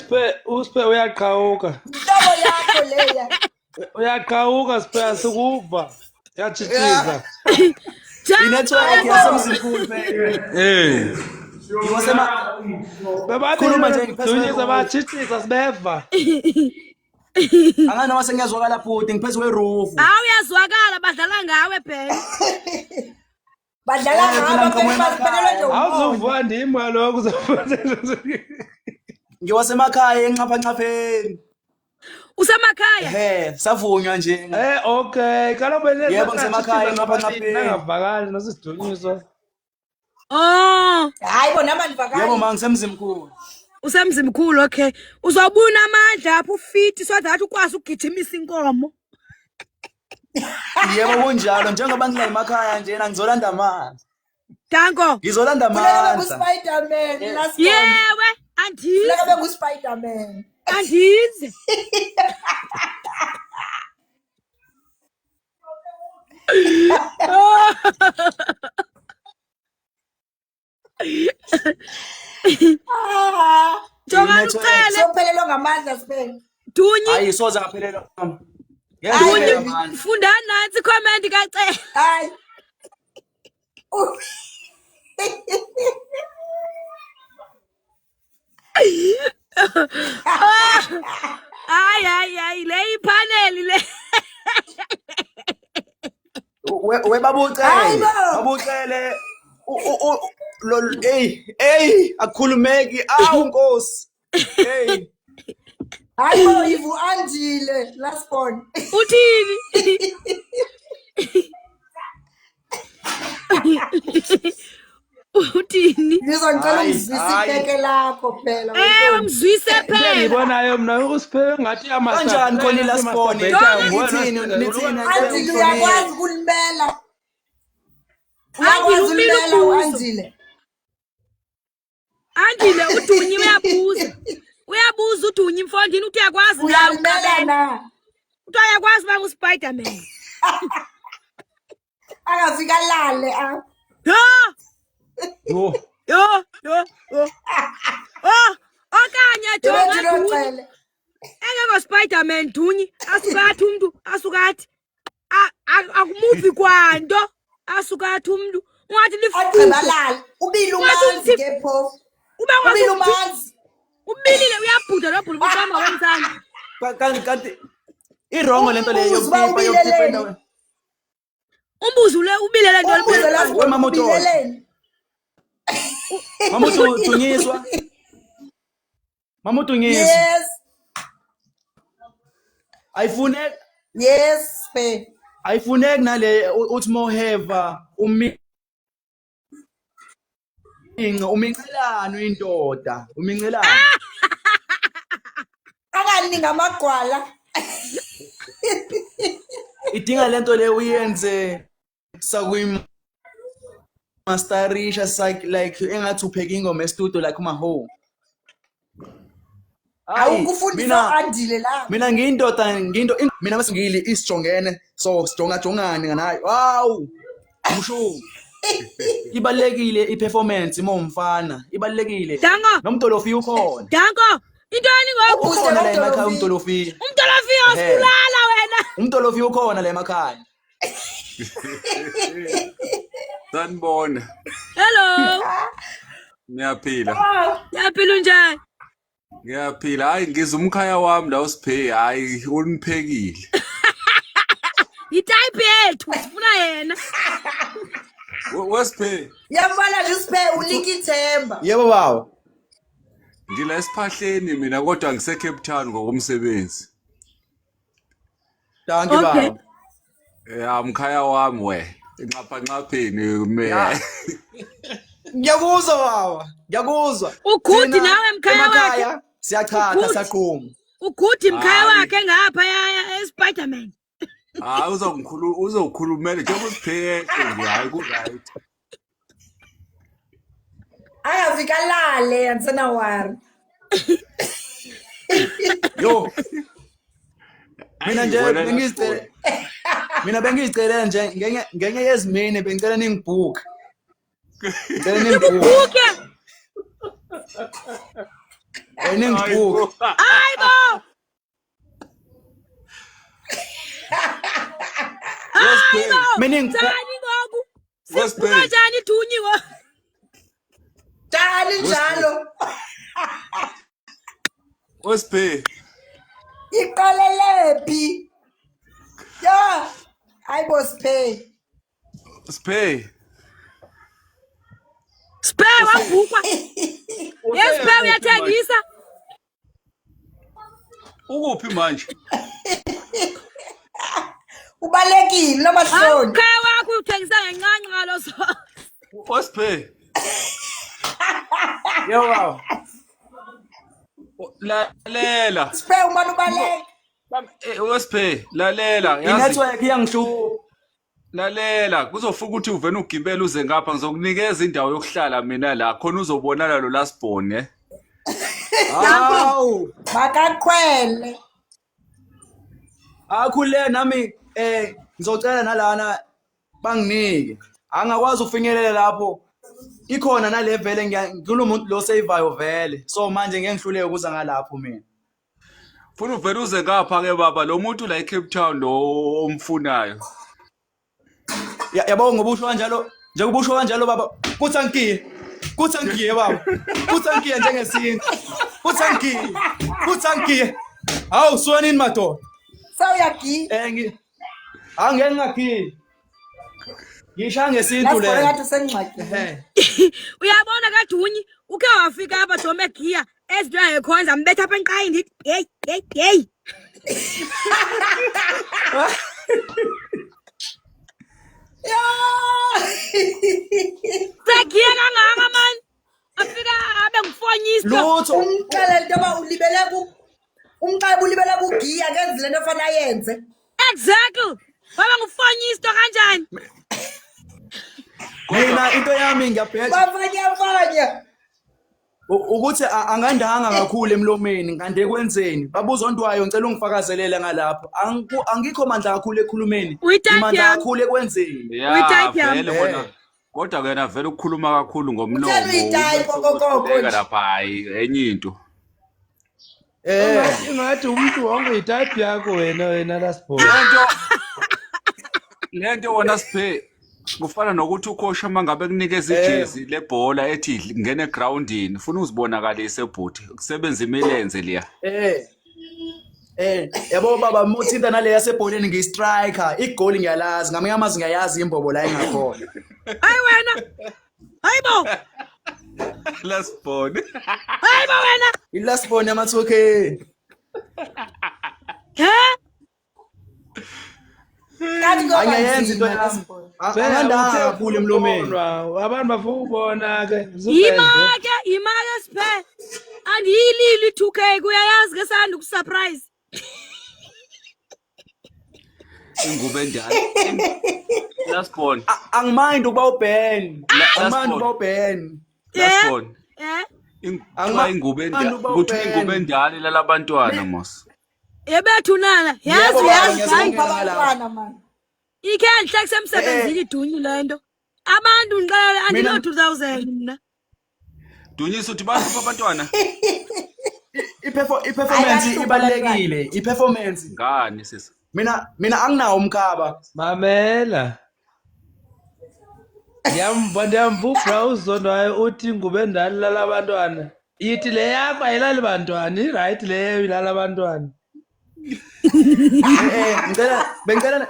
usiphe uyaqhawuka. Intobo yakho leya. Uyaqhawuka siphe sikuva. Yachithiza. Inetwork yasemzimkhulu phela. Ngosema khuluma nje Dunyisa bachithiza sibeva. angana wase ngiyazwakala futhi ngiphezu kweroof. Uyazwakala badlala ngawe bhe. Badlala ngawe baphelelwe nje. Awuzuvuka ndimi lokho uzofuza. Ngiwasemakhaya enqaphanqapheni. Usemakhaya? Savunywa nje. Okay, kalobe lezi. Yebo ngisemakhaya enqaphanqapheni. Nangavakali nosidunyiswa. Oh. Hayi bona mandivakala. Yebo ma ngisemzimkhulu. Usemzimkhulu okay. Uzobuna amandla apho ufit so that ukwazi ukugijimisa inkomo. Yebo kunjalo njengoba ngila emakhaya nje ngizolanda amanzi. Danko. Ngizolanda Kuleka amanzi. kuSpiderman Lasbon. Yewe andizi. Kuleka kuSpiderman. Andizi. Jonga ucele. Sophelelwa ngamandla sibhe. Dunyi. Hayi soze ngaphelelwa. Dunyi. Funda nansi comment kacela. Hayi. Ay le ipanel le. We babucele. Babucele. Hey akukhulumeki awu Nkosi. Hey. Hayi Ivu andile Lasbon. Uthini? Uthini? Ngizongicela ungizwise ibheke lakho phela. Ngizwise phela. Ngibonayo mina usiphe ngathi amasa. Kanjani khona iLasbon? Nithini? Andile uyakwazi ukulimela. Uyakwazi umile ulimela ubuzo. uAndile. Andile uDunyi uyabuza. Uyabuza uDunyi mfondini uthi uyakwazi na Uyalimela uqabela. na. Uthi uyakwazi ba uSpiderman. Akafika lale Yo! Yo. Yo! Oh, okanye Yebethu jonga Dunyi. locele. Engeke Spiderman Dunyi asukathi umuntu asukathi akumuvi kwanto asukathi umuntu ungathi lifuku. Agqibalala. Ubili Wathi umanzi umthi- ke phofu. Ube Ubili kwathi umanzi. ubilile uyabhuda nobhulu busama wenzani. Kanti irongo lento leyo Umbuzo uba yokukhipha ubileleni. endaweni. Umbuzo le ubilele nto Umbuzo liphezulu. lasi Wema motor. ubileleni. Mama uTunyiswa. Mama uTunyiswa. Yes. Yes, babe. Ayifuneki nale uthi moheva umincelano indoda umincelano. Akaningi amagwala. Idinga lento le uyenze masterisha like engathi upheka ingoma e-studio like maho. Awukufundisa uAndile la. Mina mina bese ngili isijongene so sijongane nganayo. Wow. Musho. Ibalekile iperformance umfana. Ibalekile. Dango, Nomdolofi ukhona. Dango, intoni ngoku? Ukhona la emakhaya umdolofi. Umdolofi usulala wena. Umdolofi ukhona la emakhaya. Sanibona. Hello. Ngiyaphila. Yaphila njani? Ngiyaphila. Hayi ngizwe umkhaya wami la uSiphe. Hayi uniphekile. Itype yethu sifuna yena. WeSiphe. Yambala nje uSiphe ulikithemba. Yebo baba. Ngila esiPhahleni mina kodwa ngise Cape Town ngokomsebenzi. Danke baba. Umkhaya wami we. Enqaphanqapheni me. Ngiyakuzwa baba. Ngiyakuzwa. Ugudi nawe mkhaya wakhe. Siyachatha saqhuma. Ugudi mkhaya wakhe ngapha ya eSpiderman. Hayi uzokhulumela njengoba uSiphe nje hayi ku right. Akafika lale yansena wari. Yo. Mina nje Wena bengizicela. Mina bengizicela nje ngenye yezimini bengicela ningibhuka. Ngicela ningibhuka. Buke. Ningibhuka. Hayibo. Mina Njani ngoku? WeSiphe. Kanjani Dunyi ngo? Dali njalo. WeSiphe. Iqalelephi. Yo. Hayibo Siphe. Siphe. Spare wabhukwa. Yes, spare uyathengisa. Ukuphi manje? Ubalekile nomahloni. Mkhaya wakho uthengisa ngencanca ngalo so. WeSiphe. Yo baba. Lalela. Siphe umane ubaleka. WeSiphe lalela yazi. Inetwork iyangisho. Lalela kuzofuka ukuthi uvena ugibela uze ngapha ngizokunikeza indawo yokuhlala mina la khona uzobonana lo lasibone Hawu. Makakhwele. Akhule nami ngizocela nalana banginike. Angakwazi ufinyelela lapho. Ikhona nale vele ngilumuntu lo saveayo vele. So manje ngeke ngihluleke ukuza ngalapho mina. Funa uvela uze ngapha ke baba lo muntu la eCape Town lo omfunayo Yabo ngobusho kanjalo nje kubusho kanjalo baba kuthi angiye baba kuthi angiye njengesinto kuthi angiye hawu sonini madoda Sawuyagi. angeke ngakhi ngisha ngesintu le Ngathi sengxakile. Uyabona kaDunyi uke wafika apha Jome Gear ezinto yayikhonza mbetha apha enqayi ndithi hey. Segiya kangaka man. Afika abe ngifonyisa. lutho Umxelele into ba umqaba ulibele kugiya kenzile into ofana yenze. Exactly. Baba ngifonyisa kanjani? mina into yami ngiyabheka bafanya ukuthi angandanga kakhulu emlomeni ngande kwenzeni babuza ontwayo ngicela ungifakazelele ngalapho angikho mandla kakhulu ekhulumeni mandla kakhulu ekwenzeni vele bona kodwa kena vele ukukhuluma kakhulu ngomlomo ubeka lapha hayi enye into ingathi umuntu wonke itype yakho wena lasibona lento wona siphe kufana nokuthi ukhosha mangabe kunikeza ijezi lebhola ethi ngene groundini ufuna uzibonakalise ebhuti kusebenza imilenze liya yabo baba muthinta nale yasebholeni ngiyistriker igoli ngiyalazi ngamanye amazi ngiyayazi imbobo la engakhona hayi wena hayibo lasibona hayibo wena ilasibona yamathoke angayenzi into yami angandanga kakhulu emlomeni abantu bafuna ukubona ke imake siphe andiyilili 2K kuyayazi ke sanda ukusurprise ingube njalo lasibona angimind ukuba uban angimind ukuba uban lasibona ingube njalo ukuthi ingube njalo lalabantwana mos ebethu nana yazi abantwana man ike enhle kusemsebenzini idunyi lento abantu ngicela andilo 2000 mina Dunyisa uthi basipha abantwana iperformance ibalekile iperformance ngani sisi mina anginawo umkhaba mamela ndiyamva ubrowse nayo uthi ngube ndani lalabantwana ithi le yakho ayilali bantwana i-right leyo ilala abantwana bengicela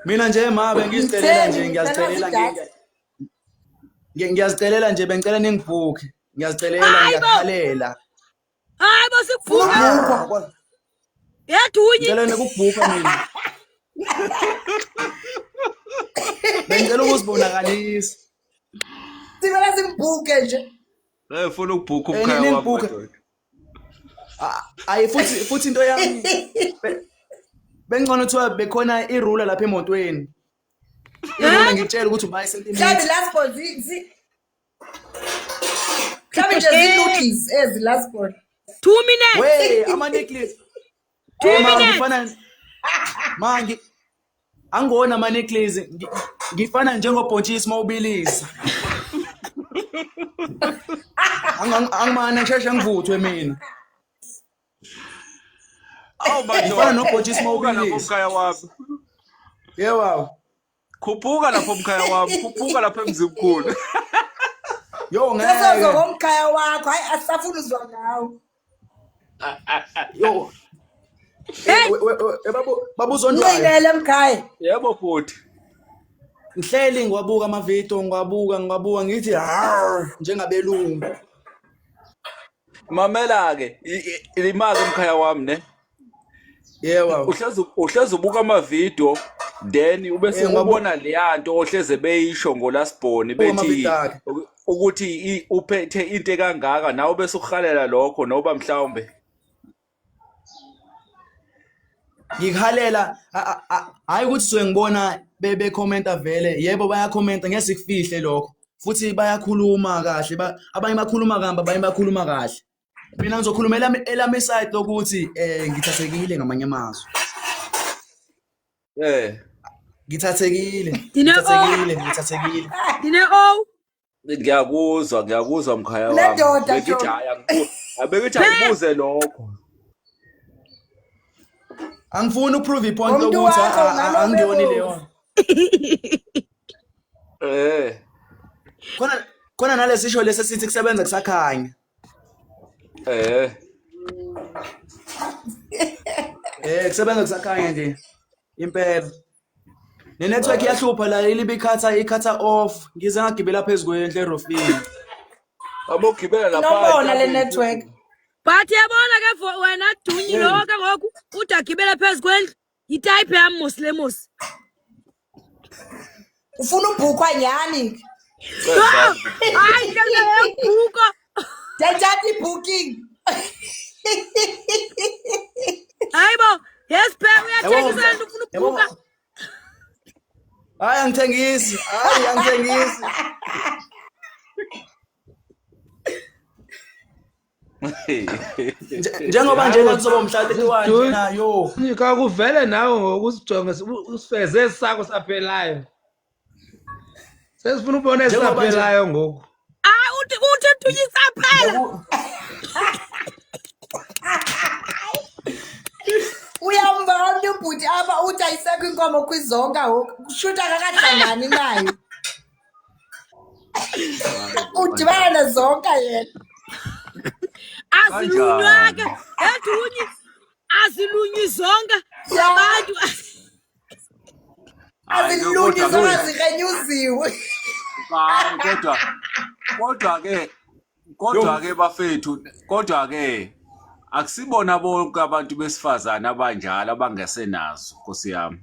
mina nje mabe ngizicelela nje ngiyazicelela nje bengicela ningibhuke ngiyazicelela ngiyakhalela hayi bosikubhuka yedunyi ngicela nekubhuka mina bengicela ukuzibonakalisa sivela simbhuke nje ufuna ukubhuka umkhaya wakho ayi futhi into yami bengcono uthiwa bekhona irula lapha emotweni irula ngitshela ukuthi ubayi mhlawumbe sentimeter last ball mhlawumbe nje zi-noodles ezi last ball 2 minutes wey ama-necklace 2 minutes ngifana manje angona ama-necklace ngifana njengobhontshisi mawubilisa angimana ngisheshe ngivuthwe mina ngifana nobhontshisi mawubilisa umkhaya wami yewaw khuphuka lapho umkhaya wami khuphuka lapho emzimkhulu yo sesozo ngomkhaya wakho hayi asisafuna uzwa ngawo yo babuzondwayo ngiyele emkhaya yebo futhi ngihleli ngiwabuka amavidiyo ngiwabuka ngithi njengabelungu mamela ke imake umkhaya wami ne yewa uhleze ubuka amavidiyo then ube sengibona leyanto ohleze beyisho ngolasibhoni bethi ukuthi uphethe into ekangaka nawe bese ukhalela lokho noba mhlawumbe ngikhalela hayi ukuthi soye ngibona bebe commenta vele yebo bayakhomenta ngeke sikufihle lokho futhi bayakhuluma kahle abanye bakhuluma kamba abanye bakhuluma kahle mina ngizokhulumela elami side lokuthi ngithathekile ngamanye amazwi ngithathekile dine o ngiyakuzwa mkhaya wami bekithi abekithi akubuze lokho angifuni uprove ipoint lokuthi angiyoni leyo khona nalesisho lesisithi kusebenza kusakhanya kusebenza kusakhanya nje impela nenetwork iyahlupha la ikhatha off ngize ngagibela phezulu kwendle erofini abogibela lapha nobona le network but yabona ke wena Dunyi lo ke ngoku udagibela phezulu kwendle itype yami Muslemos ufuna ubhukwa nyani hayi ngiyabhuka Daddy booking. hayibo Uyathengisa nto ufuna ukubhuka. Hayi angithengisi. Hayi angithengisi. Njengoba njena kuzoba umhla 31 nayo. Nika kuvele nawe ngokusijonga usifeze esakho saphelayo. Sesifuna ubona esaphelayo ngoku. Uthi Dunyisa phela. Uyamba omnye ubhuti apha uthi ayisekho inkomo kwizonka ngoku. Kushuta kakahlangani nayo. Udibana nezonka yena. Azilunywa ke. Dunyi. Azilunywa zonke zabantu. Azilungi zonke zirenyuziwe. Kodwa ke bafethu, kodwa ke akusibona bonke abantu besifazana abanjalo abangasenazo Nkosi yami.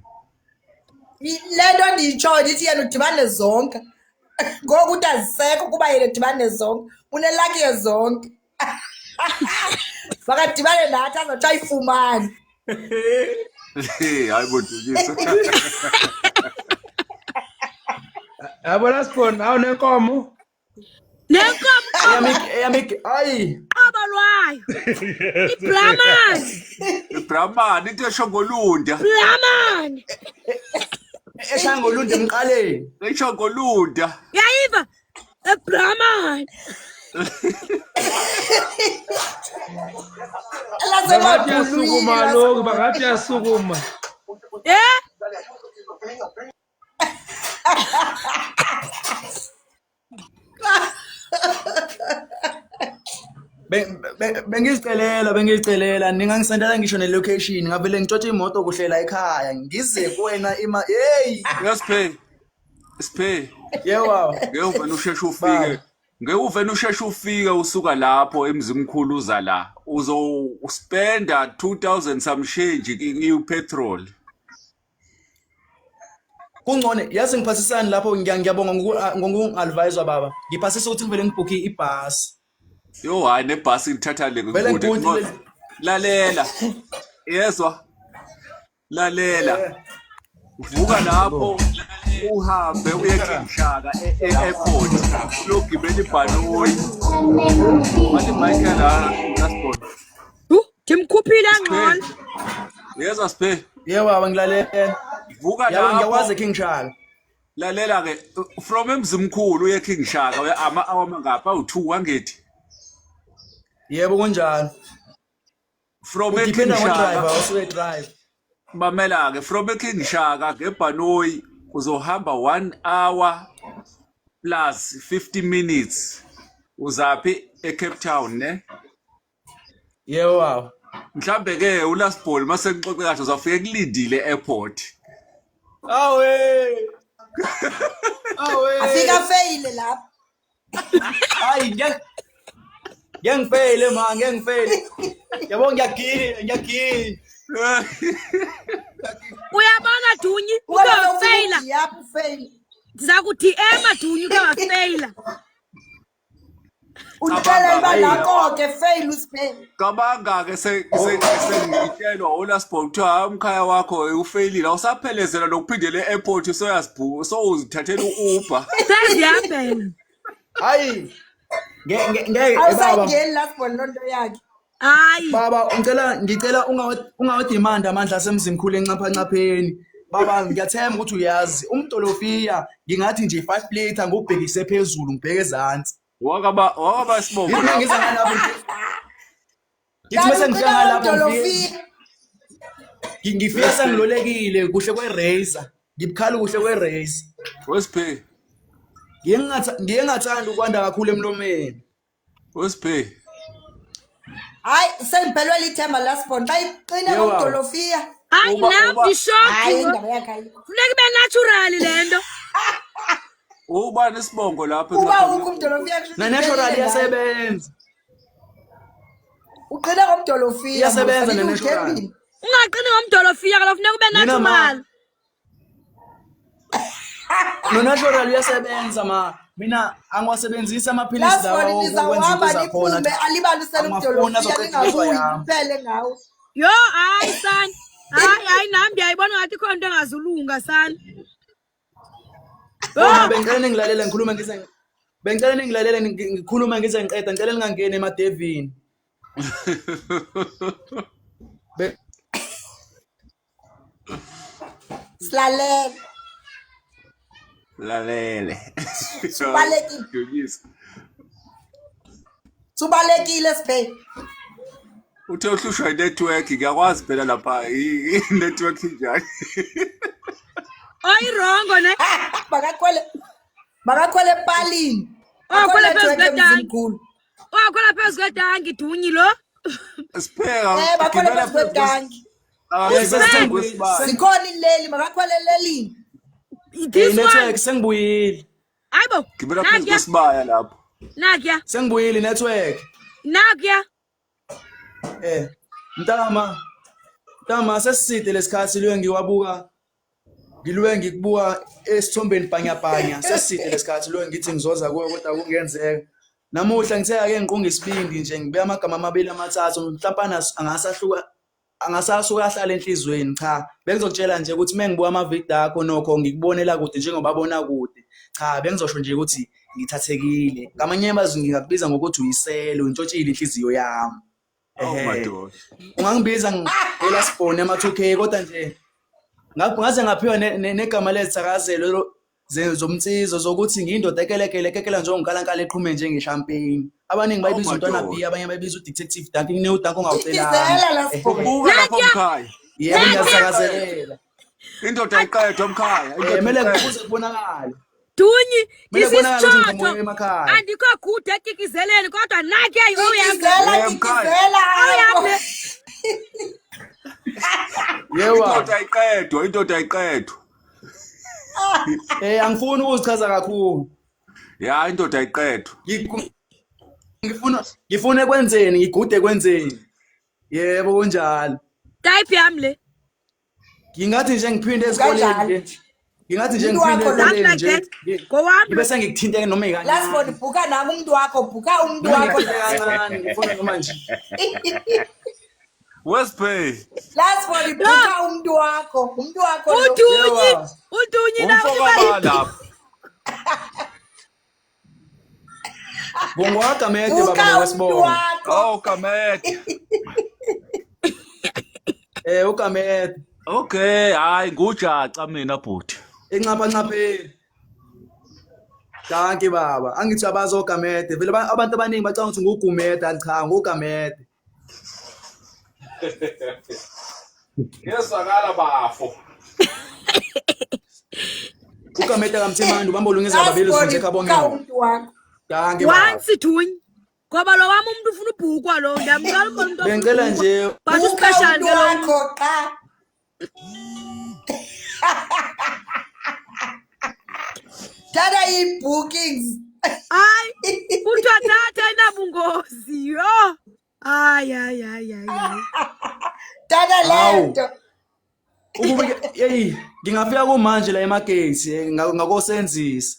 Lento nditsho ndithi yena udibane zonke. Ngoku uthi azisekho kuba yena udibane zonke. Unelaki yezonke. Bakadibane nathi azothi ayifumane. Hayi boDunyisa. Yabona Sibona awunenkomo. Nenkomo Eyami ayi. abalwayo. Brahman into eShongolunda. Brahman. Eshangolunde emqaleni. eShongolunda. Yayiva. Brahman. Bangathi yasukuma lokhu, bangathi yasukuma. Bengizicelela ningangisendela ngisho ne-location ngavele ngitshothe imoto kuhlela ekhaya ngize kuwena hey Siphe yewa ngeke usheshe ufike. Ngeke usheshe ufike usuka lapho emzimkhulu uza la uspenda 2000 some change i-petrol. kungcone yazi ngiphasisani lapho ngiyabonga ngokungi-advise baba ngiphasisa ukuthi ngivele ngibhukhe ibhasi. Yo hayi nebhasi ngithatha le kude. Lalela. Yezwa. Lalela. Vuka lapho uhambe uye eKingshaka e-airport logibela ibhanoyi. Wathi Michael Gaspon. Ngimkhuphile ngqondo. Yezwa Siphe. Yewa ngilalela. Vuka lapho ngiyawazi lapho. eKingshaka. Lalela ke from emzimkhulu uye eKingshaka ama-hour mangapha u2 wangethi. Yebo kunjalo. From Dependa eKingshaka. ngo-driver osuke drive. Mamela ke from eKingshaka ngebhanoyi uzohamba 1 hour plus 50 minutes uzaphi eCape Town ne. Yewa. Mhlambe ke uLasball mase ngixoxe kahle uzafika kulindile airport. Awe. Afika fail lapha. Hayi ngiyangifeyile ma ngiyangifeyile. Yabo ngiyagila. Uyabona Dunyi ukufeyila. Yapho fail. Ndizakuthi Dunyi ukufeyila. Ucela ibalako ke fail uSpend. Kabanga ke sengitshelwa uLasball kuthiwa umkhaya wakho ufeyilile awusaphelezela lokuphindela eairport so uzithathela uUber. Seziyabhela. Hayi. Ngeke baba. Awusangeni Lasbon lonto yakhe. Hayi. Baba ngicela ungawademand amandla asemzimkhulu encapheni. Baba ngiyathemba ukuthi uyazi umtolofiya ngingathi nje 5 liter ngobhekise phezulu ngibheke ezantsi. Wakaba Sibongo. Ngiza ngalapho. Ngithi bese ngifika ngalapho ngifika sengilolekile kuhle kwe-racer. Ngibukhala kuhle kwe-racer. Wesiphe. Ngiye ngathanda ukwanda kakhulu emlomeni. Wesiphe. Hayi sengiphelwe lithemba Lasbon bayiqina ngomdolofiya. Hayi now dishock. Hayi indaba yakhe ayikho. Funeka ibe natural lento. Uba nesibongo lapha Uba ukho umdolofiya Na natural iyasebenza. uqina ngomdolofiya. Iyasebenza ne-natural. Ungaqini ngomdolofiya kaloku funeka ube natural. No-natural iyasebenza ma. Mina angiwasebenzisi amaphilisi lawa okwenza into zakhona. Alibalusela umdolofiya ningabuyi kuphele ngawo. Yo hayi son. hayi nami ndiyayibona ngathi khona into engazulunga sana. Bona bengicela ningilalele ngikhuluma bengicela ningilalele ngikhuluma ngizengiqeda ngicela ningangeni emadevini. Silalele. Lalele. Sibalekile. Dukisa. Subalekile Siphe. Uthe uhlushwa i-network ngiyakwazi phela lapha i-network njani. Oyirongo ne. Bakakhwele epalini. Khwela phezu Network kwetangi. emzimkhulu. Khwela phezu kwetangi Dunyi lo. Sipheka. Bakhwele phezu kwetangi. Sikhona ileli bakakhwele elelini. This network one. sengibuyile. Hayibo. Gibela phezu kwesibaya lapho. Nakya. Sengibuyile network. Nakya. Mntama sesiside lesikhathi liwe ngiwabuka. Ngiluwe ngikubuka esithombeni bhanyabhanya. Sesiside lesikhathi liwe ngithi ngizoza kuwe kodwa kungenzeka. Namuhla ngithe ake ngiqonga isibindi nje ngibe amagama amabili amathathu mhlampana angasasuka ahlala enhlizweni cha bengizokutshela nje ukuthi mengibuka amavideo akho nokho ngikubonela kude njengoba bona kude cha bengizosho nje ukuthi ngithathekile ngamanye amazwi ngingakubiza ngokuthi uyiselo intshotshile inhliziyo yami ungangibiza ngelasibone ama2K kodwa nje ngaze ngaphiwa negama lezithakazelo zomtsizo zokuthi ngiyindoda ekelekela njengongikalankala eqhume njengeshampeni abaningi bayibiza uNtwana B abanye bayibiza uDetective Duncan neUDuncan ongawucelanga Buka lapho mkhaya. yebo ngiyasakazelela Indoda ayiqedwe mkhaya. kumele ngibuze kubonakala Dunyi, this is kubonakala ukuthi ngikhomoya Choto. emakhaya Andikho good etikizeleni kodwa nakya Tikizela. yewa Indoda ayiqedwe. angifuni ukuzichaza kakhulu Ya indoda ayiqedwe. ngifuna ekwenzeni ngigude ekwenzeni yebo kunjalo Type yami le. ngingathi nje ngiphinde esikoleni nje ngingathi nje ngiphinde esikoleni nje Ngowami. ngibe sengikuthinteke noma ikani Lasibone bhuka nami umuntu wakho bhuka umuntu wakho. kancane ngifuna noma nje Westpay. Lasibone bhuka umuntu wakho lo. Udunyi Umfoka lapha. bongo wakamede baba Bhuka umuntu wesibongo wakho. Oh Kamete. ukamede Okay, hayi ngujaca mina bhuti. encapheni danke baba angithi abazogamede vele abantu abaningi bacanga ukuthi ngugumede cha ngugamede Yesakala bafo. ugamede kamthemani ubamba olungeza babeli uzinje kabongela Umuntu wakho. danke baba Once Dunyi. Ngoba lo wami umuntu ufuna ubhukwa lo ndiyamqala umuntu. bengicela nje But Bhuka special umuntu ke lo. wakho cha. Tata i-bookings. Hayi. Uthatha inabungozi yo. Hayi. Tata lento. ukube hey ngingafika kumanje la emagate ngakosenzisa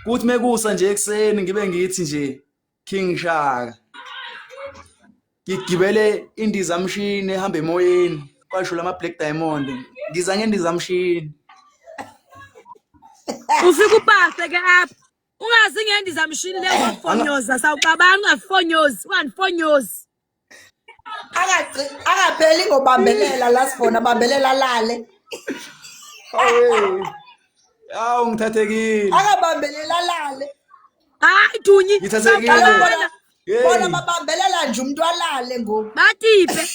kuthi mekusa nje ekseni ngibe ngithi nje King Shaka ngigibele indizamshini ehamba emoyeni kwasho lama Black Diamond ngiza ngendizamshini Ufika upase ke apha. Ungazi ngendizamshini leyo ngofonyoza sawucabanga ungafonyozi, unganifonyozi. Akapheli ngobambelela lasibona bambelela lale. awu ngithathekile Akabambelela lale. Hayi Dunyi. Ngithathekile. Bona babambelela nje umuntu alale ngoku. Batipe.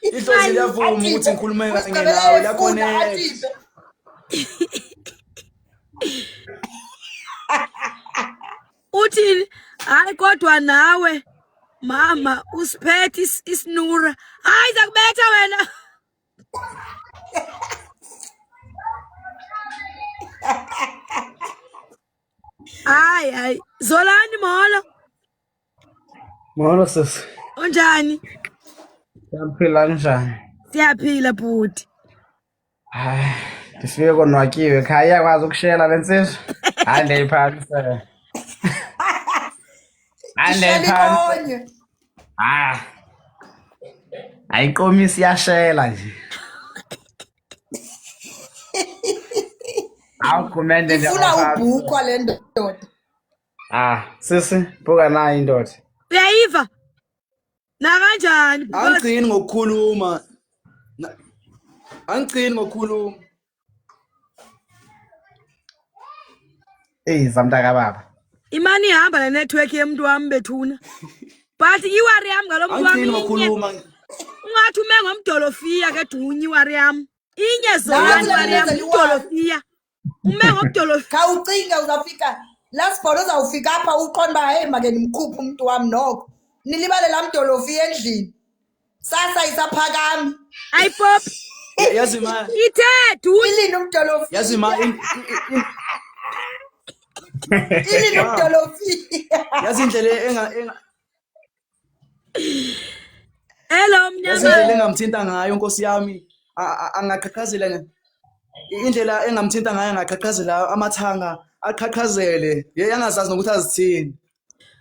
idlozi liyavuma ukuthi ngikhulume kahle ngenawe la khona Uthini? Hayi kodwa nawe mama usiphethe isinura. Hayi zakubetha wena. Hayi. Zolani molo. Molo sisi. Unjani? Siyaphila njani? Siyaphila bhuti. Hayi, ndifike konwatyiwe ekhaya iyakwazi ukushela le nsizwa. Hayi ndiyiphanisele. Hayi ndiyiphanisele. Onye. Ah. Ayiqomisi iyashela nje. Awukhumende nje Ifuna abafana. ubhukwa le ndoda. Sisi, buka nayo indoda. Uyayiva? Nakanjani? Because Angigcini ngokukhuluma. Angigcini ngokukhuluma. Zamntaka baba. imani ihamba le network yemuntu wami bethuna. But iwari yami ngalomuntu Angigcini wami. ngokukhuluma. Ungathi ume ngomdolofia ke Dunyi iwari yami. Inye zona Nansi iwari yami lenze umdolofia. Ume ngomdolofia. Khawucinga uzafika lasibona uzawufika apha uqonda hey make nimkhuphe umuntu wami noko. Nilibale lamdolofi endlini. Sasa isaphakami. Ayipop. Yazi ma. Ithe Dunyi. Ilini umdolofi. Yazi ma. Ilini umdolofi. Yazi indlela Hello yazi indlela mnyama. engamthinta ngayo Nkosi yami angaqhaqhazela indlela engamthinta ngayo angaqhaqhazela amathanga aqhaqhazele yangazazi nokuthi azithini.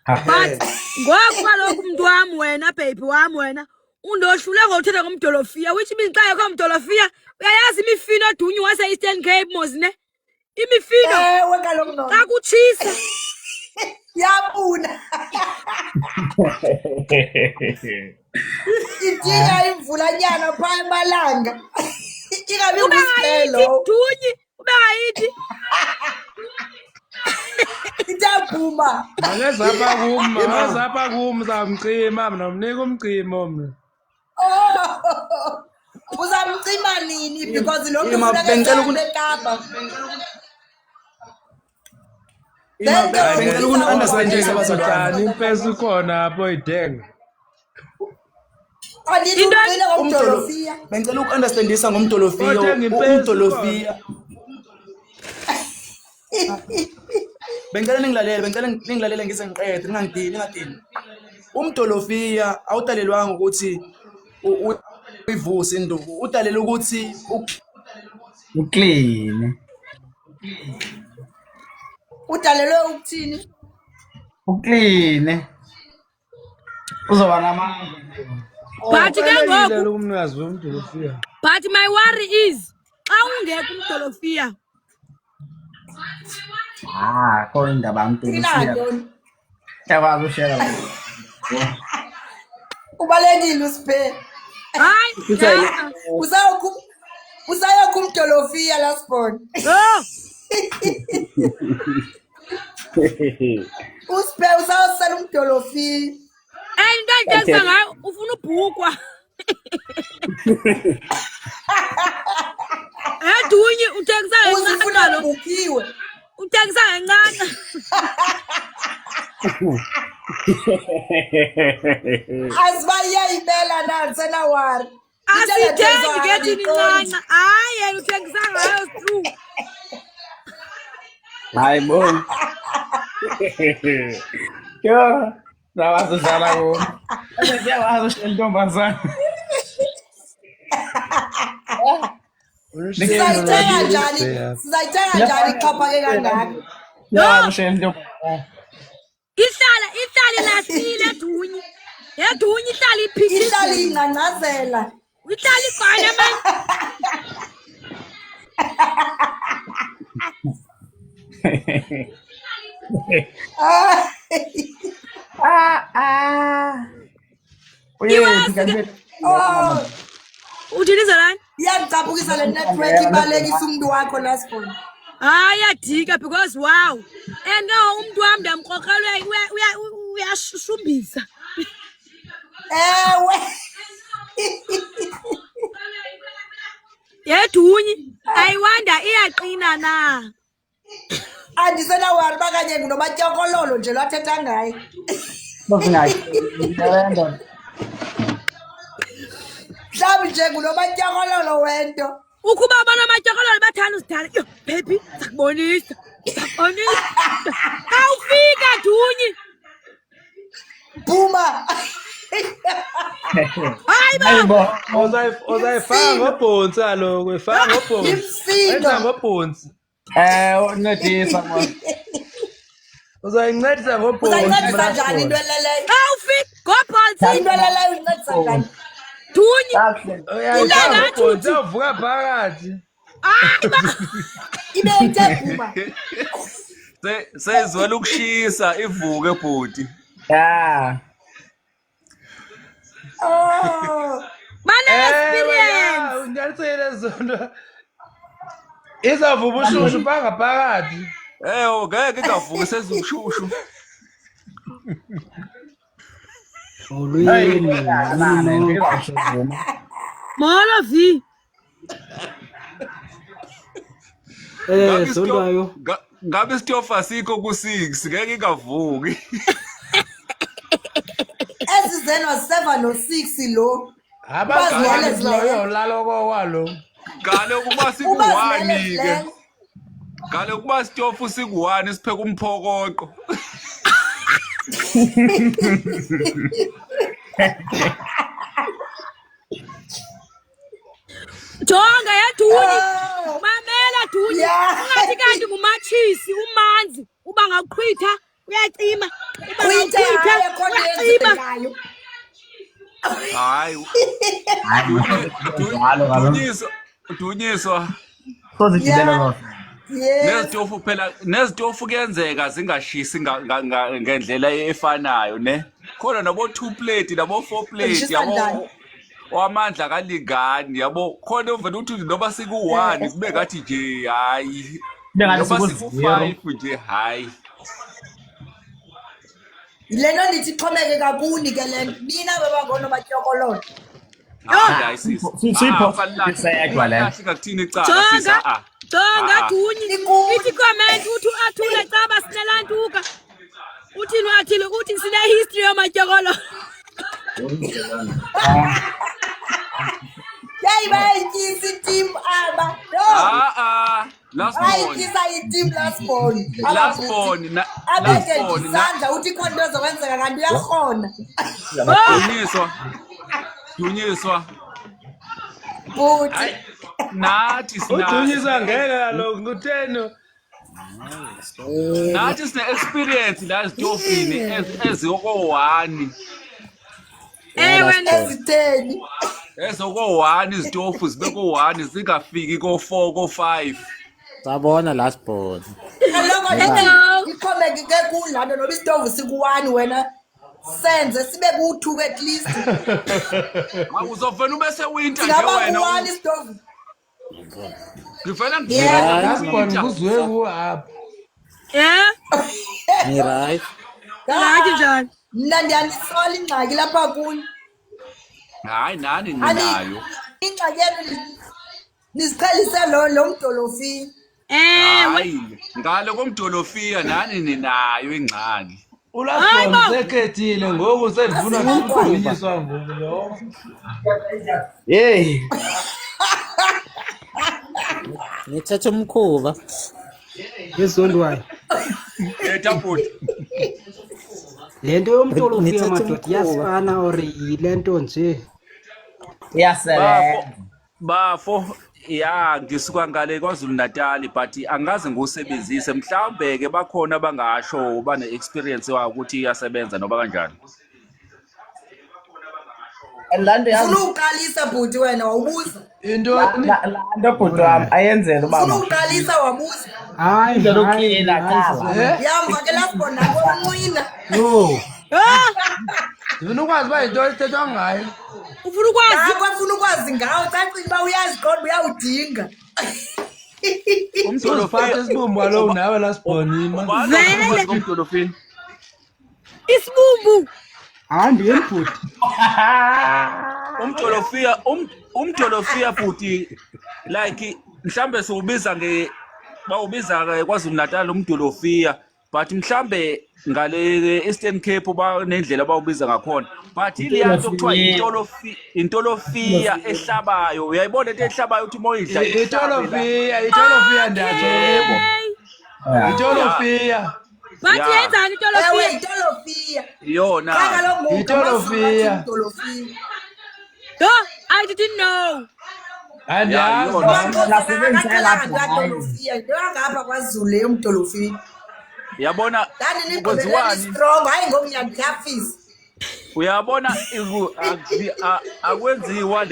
But ngokuba lokhu umuntu wami wena baby wami wena undohlule ngothetha ngomdolofia which means xa yakho umdolofia uyayazi imifino Dunyi wase Eastern Cape mozine. Imifino Ewe kaloku no. xa kutshisa. Yabuna. Idinga imvulanyana phaa emalanga. Ingabi Ube ngayithi ngusiphelo. Dunyi ube ngayithi. Itaphuma. Angezapha kum zamcima mina umnika umcimo mina. Oh. Uzamcima nini because lo muntu Ima, ufuna bengicela eKapa. Bengicela uku-understandisa abazalwane. Impesi khona apho idenga. Andithi uqile ngomdolofia. Bengicela uku-understandisa ngomdolofia. Othenga impesi Umdolofia. Bengicela ningilalele ngisengiqede ningadini. Umdolofia awudalelwanga ukuthi uyivuse induku. Udalela ukuthi Uclean. Udalelwe ukuthini? Uclean. Uzoba namandla. But ke ngoku Umnikazi womdolofia. but my worry is xa ungekho umdolofia. Kho indaba Thina yomdolofia. ntoni? Yakwazi ushela. Ubalekile usiphe. Hayi. Usayokho umdolofia lasibona. Oh. Usiphe usawusela umdolofia. Into enjengoba ngayo ufuna ubhukwa. Dunyi uthengisa Uzifuna kancane lo. ubhukiwe. Uthengisa kancane. Asiba iyayibela nansi enawari. Asithengi ngethini incane. Hayi yena uthengisa ngayo true. Hayi bo. Yo, nawazi udlala kuwo. Yawazi ushela intombazana. Sizayithenga njani? Sizayithenga njani ixhaphake kangaka? Yawazi ushela intombazana. Ihlala lasile Dunyi. Dunyi ihlala iphikisa. Ihlala ingcangcazela. Ihlala ibhana man. Uyethi kanti. Oh, Uthini zalani? iyangicaphukisa le network ibalekisa umuntu wakho lasibona. Hayi yadika because wow. And now umuntu wami ndamkrokrela uyashushumbisa. Ewe. Dunyi I wonder iyaqina na. Andisenawari bakanye ngunomatyokololo nje lwathetha ngaye. Mhlawumbi nje ngunomatyokololo wento. Ukuba abana amatyokololo bathanda usidala. Yo baby sakubonisa. Awufika Dunyi. Phuma. Hayi bo. Uzayifaka ngobhonsi kaloku, ifaka ngobhonsi. Imsindo. Enza ngobhonsi. Uncedisa mwana. Dunyi. Uyayikhamba ubhoti avuka phakathi. Ibe ithebhuma. Sezwela ukushisa ivuke bhuti. Yeah. Oh. Experience. Unyanisele zona. Izavuka ubushushu phakathi. Ngeke ingavuki sezushushu. Molo V. Sondayo. Ngabe isitofa sikho ku6 ngeke ingavuki. Ezizeno 7 no6 lo. Abazali lawo lalo kwalo. Ngale ukuba siku1 ke. Ngale ukuba isitofu siku1 sipheka umphokoqo. Jonga yaDunyi. Mamela Dunyi. Ungathi kanti ngumachisi umanzi uba ngaqhwitha uyacima. Uba ngaqhwitha uyacima. Hayi. Dunyiswa. Nezitofu phela nezitofu kuyenzeka zingashisi ngendlela efanayo ne. Khona nabo 2 plate nabo 4 plate yabo. Wamandla kalingani yabo khona uvela uthi noba siku1 kube ngathi nje hayi. Noba siku5 nje hayi. Lento ndithi xhomeke kakuni ke le mina bebangona batyokololo. Hayi sikuthini icala Jonga Dunyi. Ithi comment uthi athule caba sinelantuka. Uthini wathile uthi sine history yamatyokolo. Yayi bayikisi team aba. Last born. Bayikisa team last born. Last born. Abeke isandla uthi khona into zokwenzeka kanti uyakhona. Dunyiswa. Buthi. Nathi Udunyiswa ngeke kaloku ngutheno. Nathi sine experience la zitofini eziko1. Ezitheni. Ezoko1 izitofu zibeko1 zingafiki ko4 ko5. Sabona last born. Lokho ikhomeke ke kulando noba isitovu siku1 wena senze sibe ku2 at least. Uzofena ube sewinter nje wena. Ngaba 1 isitovu. Ngifela Last born kuzwe kuhapha. Ni right. Ngaki njani? Mina ndiyanisola ingxaki lapha kuni. Hayi nani ninayo. Ingxaki yenu nisiqhelise lo mdolofini. Hayi ngale komdolofia nani ninayo ingxaki. Ulasibona sekhethile ngoku sendifuna ukudunyiswa ngoku lo. Hey. Ngithethe umkhuba. Ngezondwayo. Etapoti. Lento yomtolofia madoda iyasifana or yilento nje. Iyasebenza. Bafo ya ngisuka ngale kwaZulu Natal but angaze ngusebenzise mhlawumbe ke bakhona abangasho bane experience wa ukuthi iyasebenza noba kanjani. Lando yazi. Ufuna uqalisa bhuti wena wawubuza. Lando bhuti wami ayenzele ubaba. Ufuna uqalisa wabuza. Hayi Ndolokila qala. Yamva ke last born nako uncina. No. Ufuna ukwazi uba into ethethwa ngayo. Ufuna ukwazi? Ufuna ukwazi ngawo cacile uba uyazi kodwa uyawudinga. Umdolofini isibumbu lo nawe last born ima. Vele. Umdolofini. Isibumbu. Handi input. Umdolofia futhi like mhlambe siubiza bawubiza kwaZulu Natal umdolofia but mhlambe ngale Eastern Cape nendlela bawubiza ngakhona but iliyanto kuthiwa intolofia ehlabayo uyayibona into ehlabayo uthi moyidla itolofia ndatsho yebo itolofia Bathi yenzani itolofia? Ewe itolofia. Yona. Kaka lo ngoku itolofia. No, I didn't know. And nasebenzisa lapha ngapha kwaZulu yomdolofini. Yabona Dani niqokeleni strong hayi ngokunyakuyafisa. uyabona akwenziwa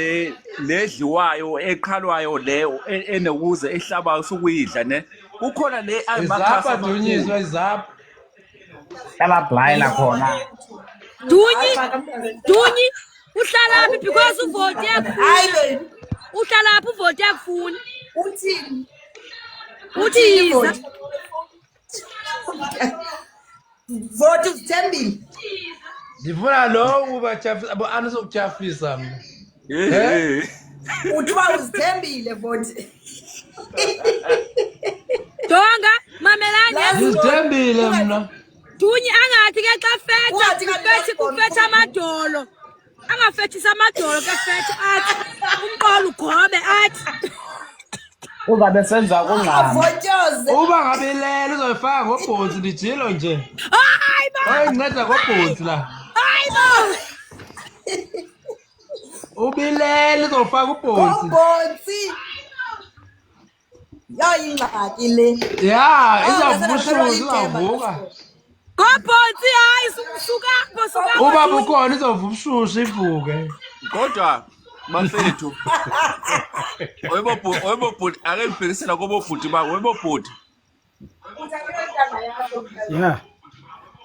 ledliwayo eqhalwayo leyo enokuze ehlabayo sukuyidla ne kukhona le izapha dunyiswa izapha yalablayela khona Dunyi uhlala phi because uvote yakufuna uhlala phi uvote yakufuna Uthini? uthi yiza Vote uzithembile. ndifuna lo ubajafisa abo anisokujafisa mna Uthiwa uzithembile vote. Jonga mamelani ndizithembile mna Dunyi angathi ke xa fetha kufetha amadolo angafethisa amadolo ke fetha athi umqolo ugobe athi uzabe senza kungqama Avotyoze. uba ngabe lelo uzoyifaka ngobhonzi ndijilo nje hayi ba oyinceda ngobhonzi la hayi ba ubilele uzofaka ubhonzi Ngobhonsi. Yayingxaki le. ya izavushuza izavuka ngobhonsi hayi suka uba bukhona izova ubushushu ivuke kodwa bafethu oyibobhuti ake ngibhekisela kobobhuti ba oyibobhuti Yeah.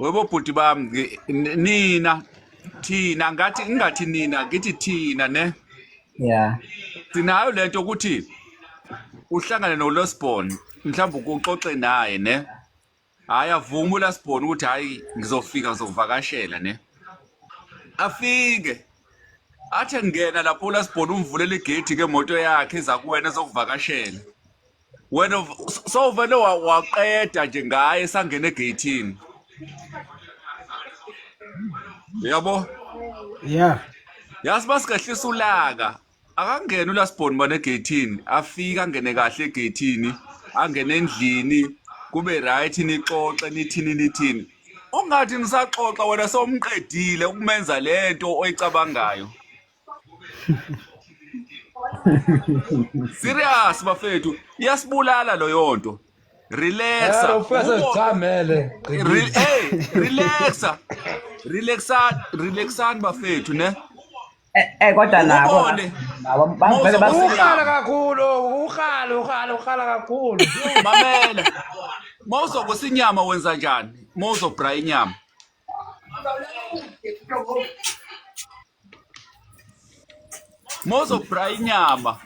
oyibobhuti bami thina ngathi ingathi nina ngithi thina ne yeah sinayo lento ukuthi uhlangane noLosbon mhlawumbe ukuxoxe naye ne hayi avuma uLosbon ukuthi hayi ngizofika ngizokuvakashela ne afike athi ngena lapho uLosbon umvulela igate ke moto yakhe eza kuwena ezokuvakashela wena sovele waqeda nje ngaye sangena egateini yabo Yeah. yazi basikehlisa ulaka akangena uLosbon bana egateini afika angene kahle egateini angene endlini kube right nixoxe nithini ungathi nisaxoxa wena sewumqedile ukumenza lento oyicabangayo serious bafethu iyasibulala lo yonto relaxa ufese zichamele relaxani bafethu ne kodwa nabo bavele ukhala kakhulu ukhala kakhulu mamela mawuzokusa inyama wenza njani mawuzobra inyama mawuzobra inyama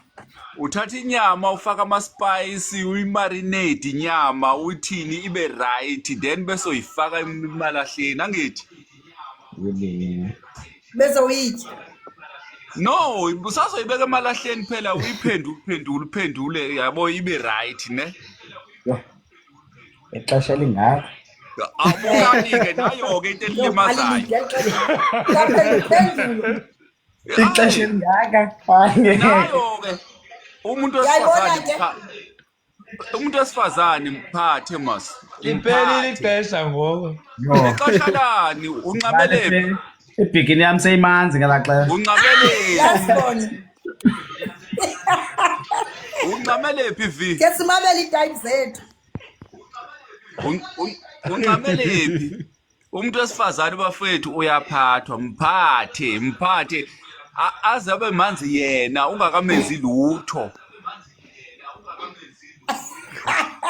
uthatha inyama ufaka ama-spice uyimarinate inyama uthini ibe right then bese uyifaka emalahleni angithi Bese uyitya. no usazoyibeka emalahleni phela uyiphendule yabo ibe right ne ixesha elingaka abukani-ke nayo-ke into elilimazayo ixesha elingaka nayo-ke umuntu wesifazane mphathe mas impelile ixesha ngoko ixesha lani unqamelephi ibhikini yami seyimanzi ngelaa xesha unqamelephi unqamelephi v Ke simamele iitype zethu. unqamelephi umuntu wesifazane bafethu uyaphathwa mphathe aze abe manzi yena ungakamenzi lutho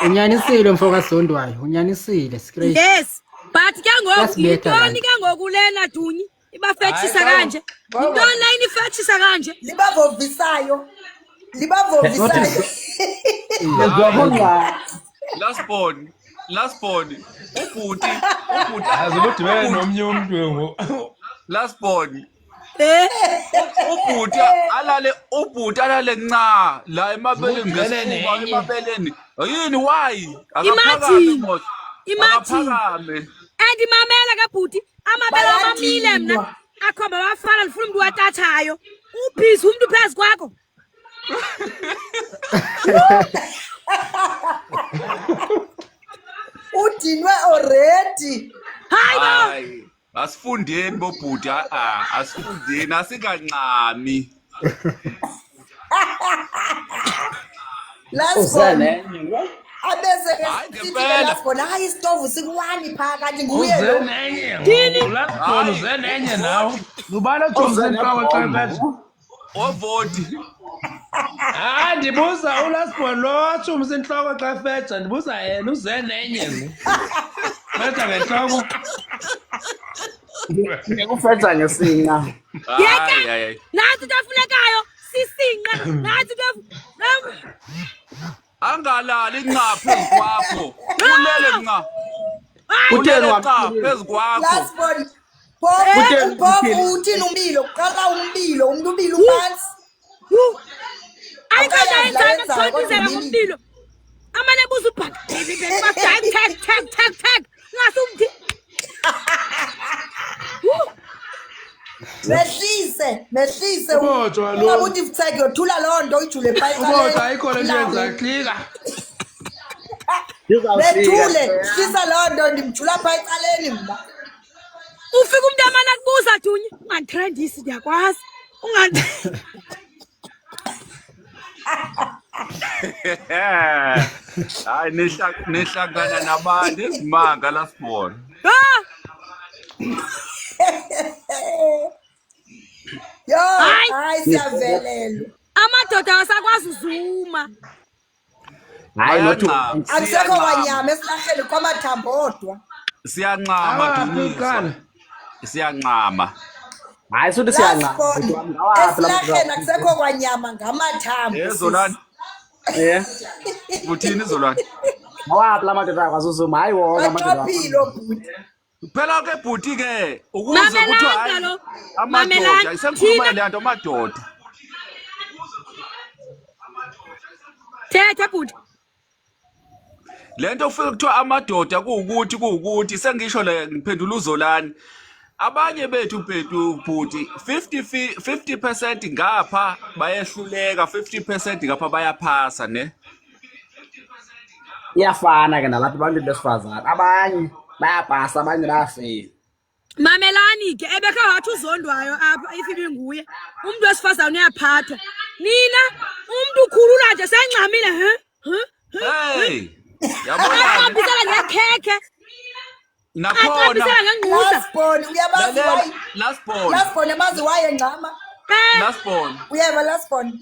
Unyanisile mfo kaSondwayo, unyanisile straight. yes but ke ngoku Yasibetha yintoni ke ngoku lena Dunyi ibafethisa kanje yintoni la inifethisa kanje Libavovisayo. Lasbon ubhuti aze udibene nomnye umuntu ngoku Lasbon ubhuti alale nca la emabeleni ngesifuba emabeleni yini why akaphakame and mamela ke bhuti amabele amamile mna akhomba bafana ndifuna umuntu watathayo ubhizi umuntu phezu kwakho Udinwe already. hayi asifundeni bobhuti asifundeni asikancami Last one. abese Hayi, sithi ngempela. lasibona hayi isitovu sikuwani phakathi nguye uze lo nenye Dini. ulasibona uze nenye nawe ngubani othomisa inhloko xa ifeja Ovoti. ndibuza ulasibona lo othomisa inhloko xa ifeja ndibuza yena uze nenye feja ngenhloko Ngekufetha ngesinqa. Yeke. Nathi into efunekayo sisinqe. Nathi into Angalali nqa phezu kwakho. Ulele nqa. Utheni Ulele nqa wamthini? phezu kwakho. lasibona Utheni Bob uthini umilo uqala umilo umuntu umilo umanzi ayikho Awukayazi la into yenzayo, enzayo kodwa kodwa umilile. ngomlilo. Amane buza ubhaka. Tag. Ngasumthi. mehlise Ubotshwa lo. ungabuthi mtheke yothula lowo nto uyijule ubodwa ayikho le nto yenzayo klika bethule hlisa lowo nto ndimjula pha ecaleni mna Ufika umuntu amana kubuza Dunye. Unganditrendisi ndiyakwazi. Hayi nehlangana nabantu ezimanga lasibona. yo Hayi. hayi siyavelelwa Amadoda asakwazi uzuma. Hayi nothi akusekho kwanyama esilahleni kwamathambo odwa Siyanqama Dunyiswa. Siyanqama. hayi suthi siyanqa. esilahleni akusekho kwanyama ngamathambo Zolani. Uthini Zolani? Ngawaphi la madoda akwazi uzuma? Hayi wona madoda. aqaphile obhuti Phela ke bhuti ke ukuze Mamelani kuthiwa hayi lo. amadoda Mamelani, isenkhuluma thina- le nto amadoda. Thetha bhuti. Lento ufika kuthiwa amadoda kuwukuthi sengisho le ngiphendula uZolani. Abanye bethu bhuti 50% ngapha bayehluleka 50% ngapha bayaphasa ne. Iyafana ke nalapha abantu besifazana. Abanye bayapasa abanye bayafeyila. Mamelani ke ebekhe wathi uzondwayo apha ifibi nguye. Umuntu wesifazana uyaphathwa. Nina umuntu ukhulula nje sengcamile Hey! Yabona Aqambisela ngekhekhe. nakhona Aqambisela ngenqusa. lasibona uyabazi waye lasibona lasibona mazi waye ngqama lasibona uyeva lasibona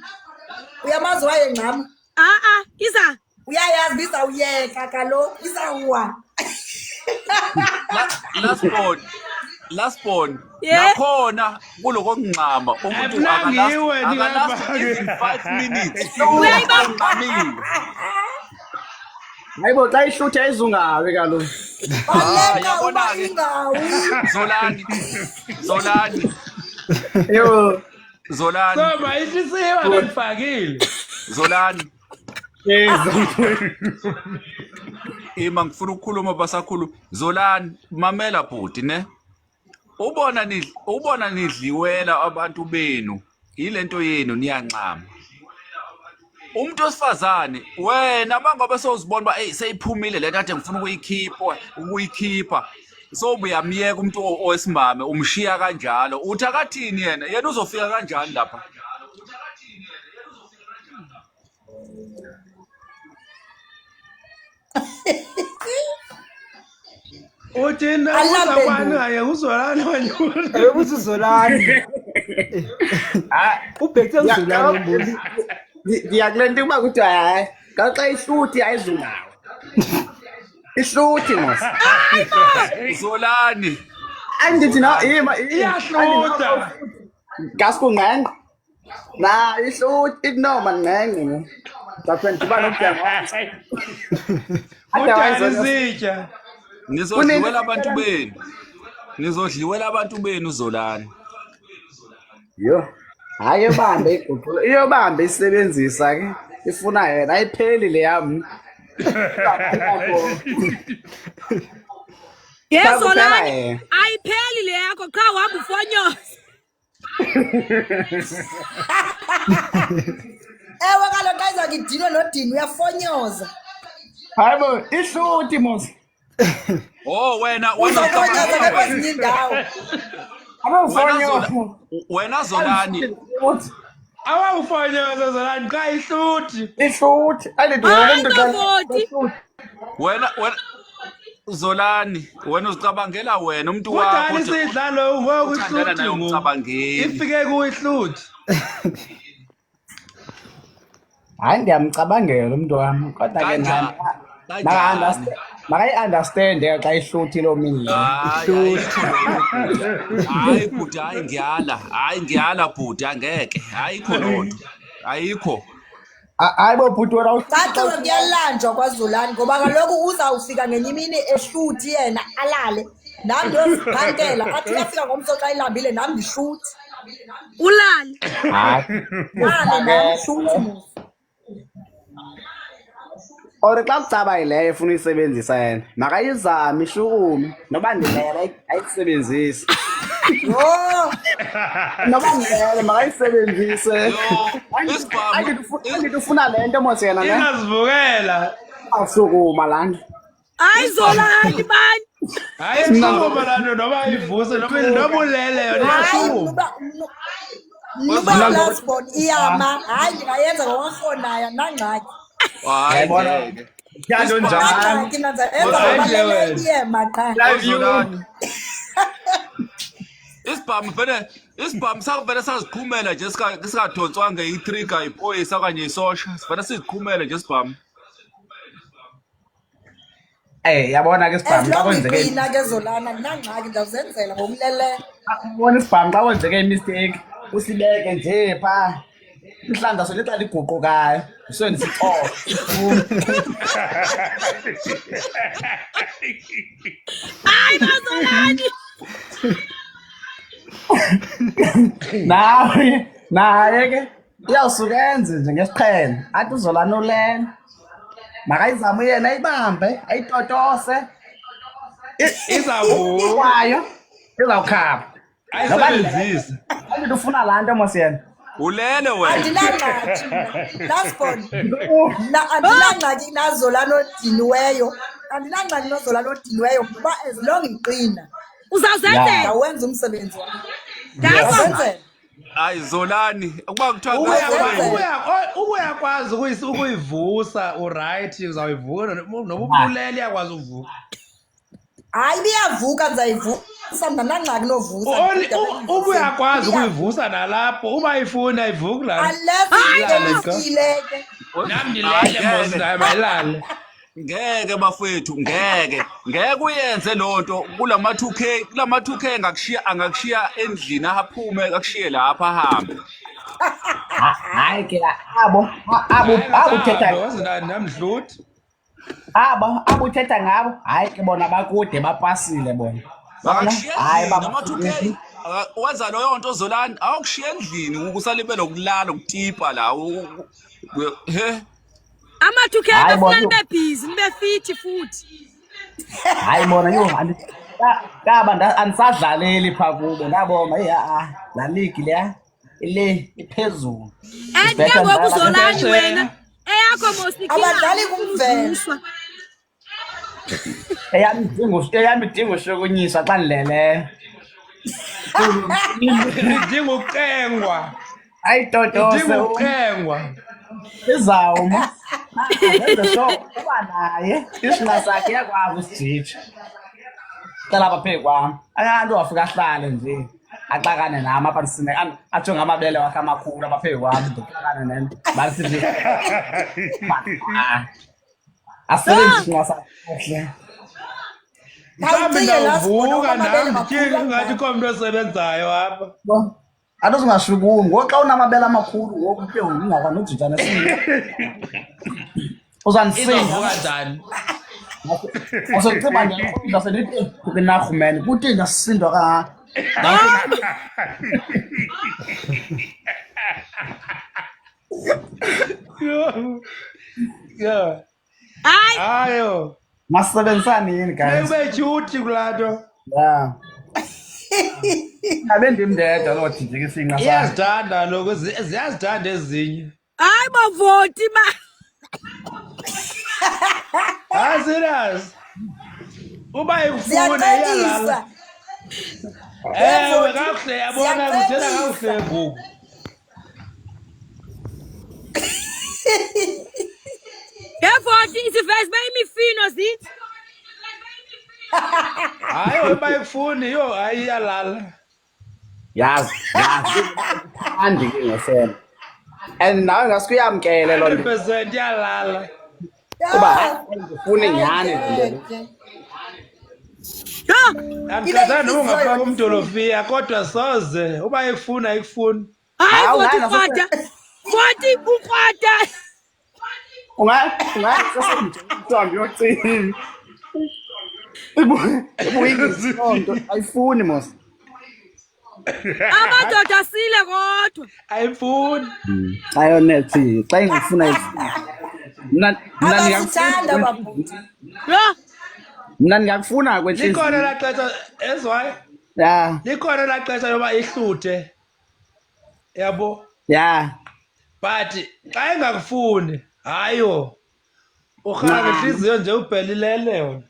uyamazi waye ngqama Iza. uyayazi bizawuyeka kaloku izawuwa lasibona Yeah. nakhona kuloko kungxama umuntu Ayiplangiwe akalast ndingapha-ke. even 5 minutes Uyayibamba. Hayibo xa ihlutha izungawe kaloku. baleka yabona uba ke. ingawi Yo. Zolani so mayihlisiwe ngifakile Zolani ima ngifuna ukukhuluma basakhuluma Zolani mamela bhuti ne ubona nidliwela abantu benu ilento yenu niyanqama umuntu osifazane wena mangabe sowuzibona ba hey seyiphumile le nto ngifuna ukuyikhipha so uyamyeka umuntu owesimame umshiya kanjalo uthi akathini yena uzofika kanjani lapha uthi nabuza kwani haye uZolani wanyula Ebuthi uZolani. Ubheke uZolani umboni. Ngiyakulento kuba kuthi hayi xa ihluthi ayizungawe. Ihluthi mos. Zolani Andithi na iyahluta Gasko ngqengqe. Na ihluthi inoma ngqengqe. Daphela kuba nokujama. kudala isitya nizodliwela abantu benu Zolani Yo. Hayi ebambe iguqulo. Iyobambe isebenzisa ke. Ifuna yena ayipheli le yami. Yezolani ayipheli le yakho qha uhamba ufonyoza. ewe kaloku ayizakidinwe nodini uyafonyoza Hayibo ihluthi mos. wena uzofonyoza kwezinye indawo Abafonyo. wena Zolani awawufanya Zolani xa ihluthi ihluthi ayidwele Hayi umuntu bavoti. wena Zolani wena uzicabangela wena umuntu wakho kudala isidlalo ngoku uthandana naye ihluthi umcabangeli ifike kuihluthi hayi ndiyamcabangela umuntu wami kodwa ke kanjani makayi-understande xa ihluthi loo mini hayi bhuti hayi ngiyala bhuti angeke ayikho loo nto ayikho hayi bobhuti wena caciwe kuyalanjwa kwaZolani ngoba kaloku uzawufika ngenye imini ehluthi yena alale nam ndiyoziphantela athi uyafika ngomso xa ilambile nam ndihluthi Ulali. lale nam hluthi or xa kucaba yileyo efuna uyisebenzisa yena makayizame ishukumi noba ndilele ayisebenzise yho noba ndilele makayisebenzise angithi ufuna le nto mos yena ne ingazivukela awusukuma laa nto Hayi Zolani bani. hayi isukuma laa nto noba ivuse noba ulele yona hayi iyasukuma nuba lasbon iyama hayi ndingayenza ngokwarhonayo nangxaki hayi nto njani nangxaki nanzaenza iyema qha Zolani isibhamu sakuvele saziqhumela nje singadonswanga i-trigger iphoyisa okanye isosha sivele siziqhumele nje isibhamu yabona ke isibhamu xa kwenzeke ezilongiqina ke Zolana ndinangxaki ndizawuzenzela ngokuleleyo ubona isibhamu xa kwenzeke imistake usibeke nje phaa mhlawumbi solita liguqukayo usebenzisa Hayi Zolani. naye ke iyawusuka enze nje ngesiqhelo athi uZolani ulele makayizame yena ayibambe ayitotose izawuvuka izawukhapha ayisebenzise andithi ufuna laa nto mos yena ulele wena andinangxaki lasbon andinangxaki naZolani odiniweyo andinangxaki noZolani odiniweyo kuba ezilongiqina Uzawuzenzela. ndawenza umsebenzi wam Ndazenzela. hayi Zolani ukuba kuthiwa uyakwazi ukuyivusa uright uzawuyivuka noba ubulele iyakwazi uvuka hayi biyavuka ndizayivusa mnanangxaki novusa uba uyakwazi ukuyivusa nalapho uba ifuni ayivuki laa unless ke nam ndilele mos naye mayilale ngeke bafethu ngeke uyenze loo nto kulama 2K angakushiya endlini aphume akushiye lapha ahambe hayi ke abo uthetha namdluthi abo uthetha ngabo hayi ke bona bakude bapasile bona hayi nama 2K wenza loyo nto Zolani awukushiya endlini ukusalibe lokulala ukutipa la he Ama-2K bafuna nibe busy nibe fit futhi. hayi bona yo kaba anisadlaleli phaa kubo naboma laa ligi leya ile iphezulu And ke ngoku Zolani wena eyakho abadlali kumvela eyam idinga ushukunyiswa xa ndileleyo idinga uqengwa ayitotose idinga uqengwa izawuma so uba naye isina sakhe iyakwazi usijitsha hlala apha phezu kwam anyanto wafika ahlale nje axakane nam apha ndisine ajonge amabele wakhe amakhulu apha phezu kwam ndixakane nento balisithi asebenzi isinqa sakhe mhlawumbi ndawuvuka nam ndityile ngathi kho mntu osebenzayo apha athi uzingashukumi ngoku xa unamabele amakhulu ngoku ke ungakwazi nojija nesinqa uzandisinda njani uzokucima nje senithi kunarhumene kuthi ndasindwa kangaka hayo masebenzisane yini guys ube tyuthi kulaa nto ya abe ndimndedwa loo dijika isinqa sakhe iyazithanda loku ziyazithanda ezinye hayi bavoti ma hayi serious uba ifuna iyalala ewe kakuhle yabona kudela kakuhle ngoku ngevoti isivesi bayimifino zithi hayi bayifuni yo hayi iyalala yazi andi ke ngesena and nawe ngasuke uyamkele lo nto 100% iyalala kuba ngifune nyane le Amthatha noma ungafaka umdolofia kodwa soze uba ekufuna ayikufuni. Hayi voti ukrwada. Voti ukrwada. Ungasemntwana yocini. Ibuyingisonto ayifuni mos. Amadoda sile kodwa. Ayifuni. Ayonethi xa ingifuna ayifuni. Mna Abasithanda babhuti. Yo. Mna ngiyakufuna kwenhliziyo. Likhona la xesha ezwayo. Ya. Likhona la xesha yoba ihluthe. Yabo. Ya. But xa engakufuni hayo. Ukhala ngenhliziyo nje ubhelilele yona.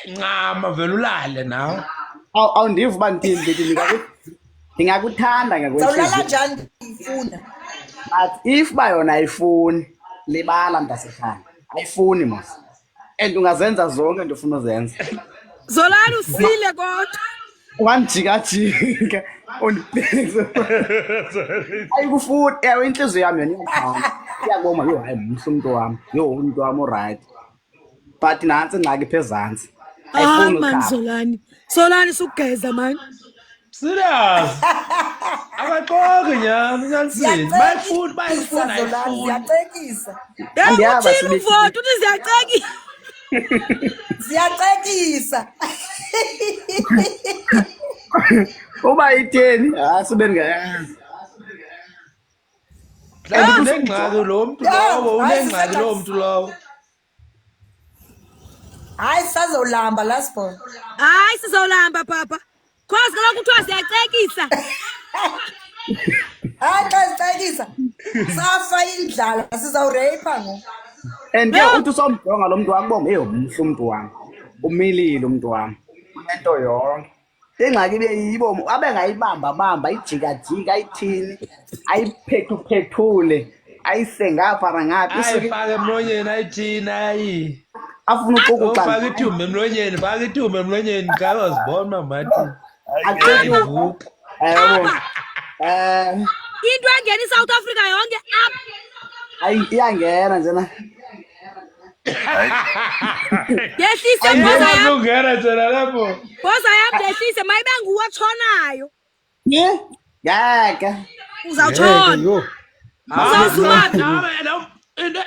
Ncama vele ulale nawe. Awundiva uba ndithi ndingakuthanda ngakwenhliziyo. Sawulala njani ifuna? But if ba yona ayifuni libala mntasekhaya. Ayifuni mos. And ungazenza zonke into ufuna uzenza. Zolani usile kodwa. Ungandijika undibhekise. Ayikufuni ewe inhliziyo yami yona iyaqhama. Iyaboma yo hayi muhle umuntu wami. Yo umuntu wami alright. But nansi ingxaki phezansi. Ayifuni man Zolani. Zolani sugeza man. Serious. Akaxoki nyani nyanisini. Bayifuni bayifuna ayifuni. Ziyacekisa. Uthini uvoti uthi ziyacekisa. Ziyacekisa. Uba itheni? Sibe ngayazi. Unengxaki lo muntu lowo, unengxaki lo muntu lowo. Hayi sazolamba lasibona. Hayi sizolamba papa. Cause kaloku kuthiwa siyacekisa. Hayi xa sicekisa. Safa indlala sizawurape ngo. And ke uthi usomjonga lo muntu wakubonga hey umhle umuntu wami. Umilile umuntu wami. Unento yonke. Ingxaki ibe yibo abengayibamba ijika ayithini ayiphethuphethule ayisengapha ngaphi ayifake emlonyeni ayithina ayi afuna ukuquqa faka ithumbe emlonyeni faka ithumbe emlonyeni ngalo zibona mathi ayivuka yebo into engena eSouth Africa yonke up iyangena njena yehlise ngoba ayangena njena lapho boza yami yehlise mayibe nguwe tshonayo yaka uzawutshona uzawuzuma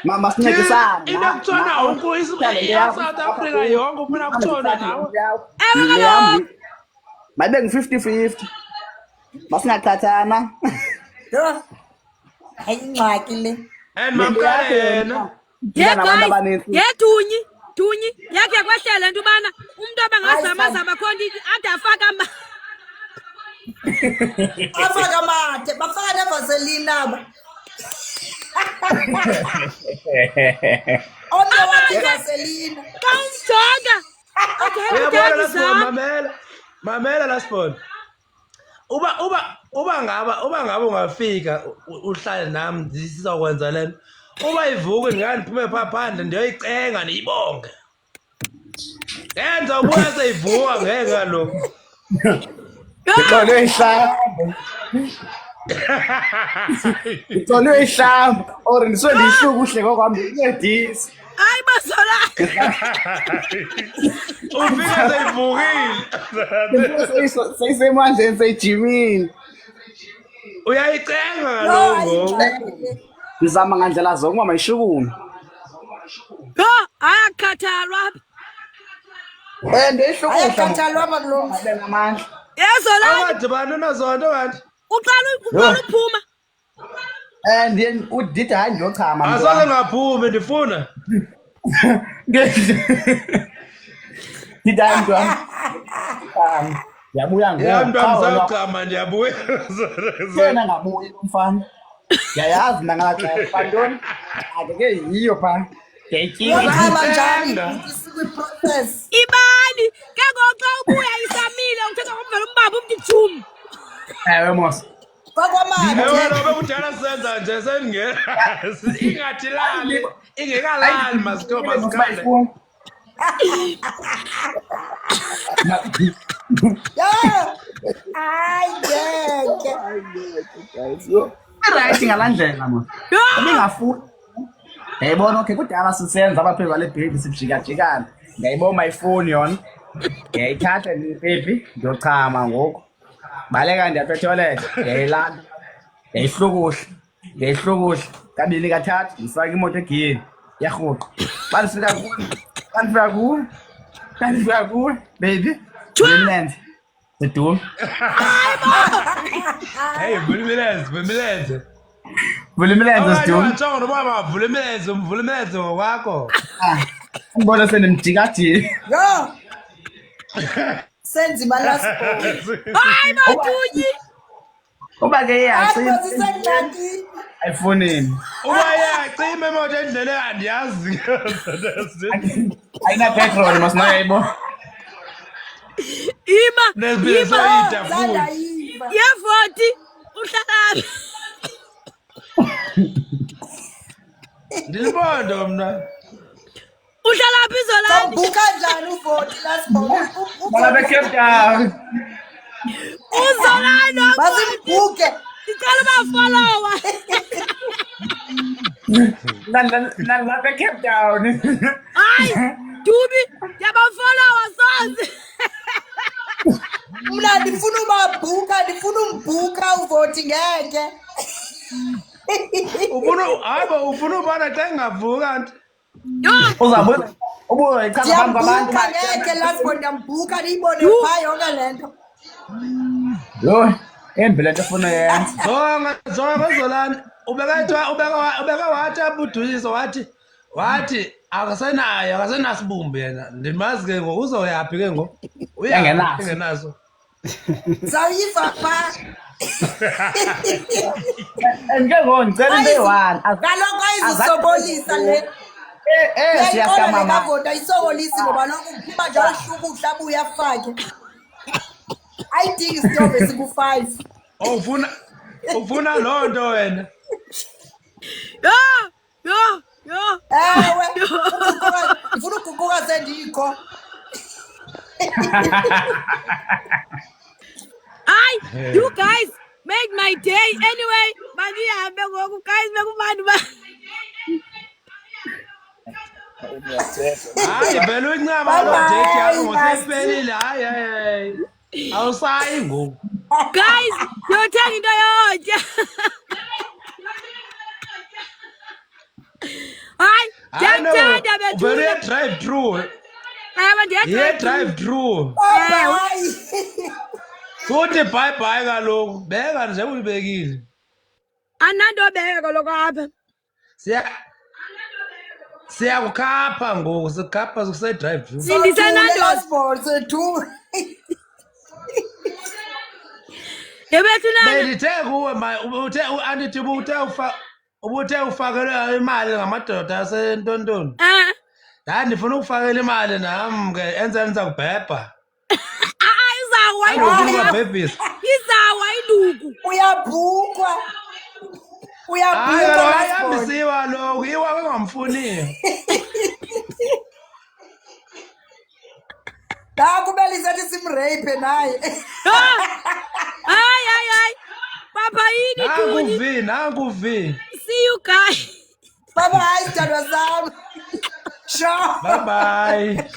mama sincedisana into kutshona unku South Africa yonke ufuna kutshona nawe ewe kaloku mayibe ngu-50-50 masingaqhathana Yo. Hayi ingxaki le. and mamkale yena Dunyi yakhe kwehlela into ubana umuntu abangazama khona ade afaka Afaka amathe bafaka nevaseline aba. Onke wathi vaseline. Kanjonga yabona mamela lasibona uba ngaba ungafika uhlale nami sizokwenza lento uba ivuke ndingandiphume pha phandle ndiyoyicenga ndiyibonge yenza ubuya seyivuka ngeke kaloku Ngicole ihlamba. Ngicole ihlamba or ndiswe ndihluka uhle ngokwami ngiyedisa. Hayi bazola. Ufika seyivukile. Seyisemandleni seyijimini. Uyayicenga kaloku. Ngizama ngandlela zonke mama ishukumi. Ayakhathalwa. Ndehluka ayakhathalwa abakulona ngamandla. Yezola. Amadibana nazonto kanti. Uqala uphuma. Ndiye udidi hayi ngiyochama. Asoke ngaphumi ndifuna. Didani kwami. Yabuya ngoba. Yamntwana sayogama ndiyabuya. Yena ngabuya umfana. Yayazi nangaka pardon. Ake yiyo pha. Uyachama njani process Ibani ke ngoxa ubuya isamile uthetha ngomvela umbaba umntijumi. Ewe mos. kwakwamanje Ewe lobe kudala senza nje sengena. Ingathi lali. Ingekalali masikhambe. Yo! Ay, ngeke. Right ngalandlela manje. Bengafuni. Ngiyayibona okay kudala sisenza abaphe vale baby sijika jikana. Ngiyayibona my phone yona. Ngiyayithatha le baby ngiyochama ngoku. Baleka ndiya toilet. Ngiyayilanda. Ngiyayihlukuhla. Kabili kathathu ngifaka imoto egiyeni. Yahuqa. Kanifika kuwe baby. Brilliant. Sedum. Hey, Vulimeleze. Sedum. Awatshongo nobaba Vulimeleze ngokwakho. Ngibona senemjikajiki. Yo! Senzi last ball. Hayi Matunyi. Uba ke yaci. Ayibosisengxaki. iPhone. Uba cima imoto endleleni andiyazi. Ayina petrol masinayibo. Ima. Nesibizayida futhi. Zandayiva. Ye40 uhlala. Ndilibondo mna. Uhlala phi Zolani? Buka njani u40 last ball? Bala be Cape Town. Uzolani. Basimbuke. Ngicela bafollowa. Nala be Cape Town. Hayi, Dubi, yabafollowa sonke. Mna ndifuna umabhuka, ndifuna umbhuka u40 ngeke. Ufuna ubona xa engavuka nto. Uzabuza. Ubuye ichaza phambi kwabantu. Ndiyambhuka ngeke last ball ndiyambhuka niyibone phaa yonke le nto. Yo, embi lento ufuna yenza. Zonga Zolani. Ubeka wathi abuduliso wathi akasenasibumbe yena. Ndimazi ke ngoku uzoyaphi ke ngoku. Engenaso. Zawuyiva phaa. Ngeke ngicela into eyi-1. Kaloku ayizusokolisa le. Siyafika mama. Ngavota ayisokolisi ngoba lokhu uphuma njalo uhlukuhla abuye afake. Ayidingi isitofu esiku-5. Ufuna loo nto wena. Yo. Ewe, ndifuna ukuguquka sendikho. Hi, you guys make my day anyway. Mangihambe ngoku guys bekubani ba. Hayi phela uncaba lo date yakho ngosephelile. Hayi. Awusayi ngoku. Guys, yothenga into yonke. Hayi, ndiyakuthanda bethu. Uvele drive through. Ndiya Drive through. Bye. Futhi bye kaloku. Beka nje uyibekile. Ananto beka lokho apha. Siyakukhapha ngoku, sikhapha sikuse drive through. Sindisenando. Last ball sethu. Yebethu nana. Bendithe kuwe andithi ubuthe ufakele imali ngamadoda asentontoni. Ndifuna ukufakela imali nami ke enza kubhebha. Izawa Ayibhebhisa. Izawa iluku. Uyabhukwa. Hayi Uyabhukwa last ball. ayambisiwa lokhu, iwa bengamfuniyo. Kumele isathi simrape naye. Hayi. Papa yini Nanguvi. See you guys. Bye bye, sithandwa sami. Sure. Bye.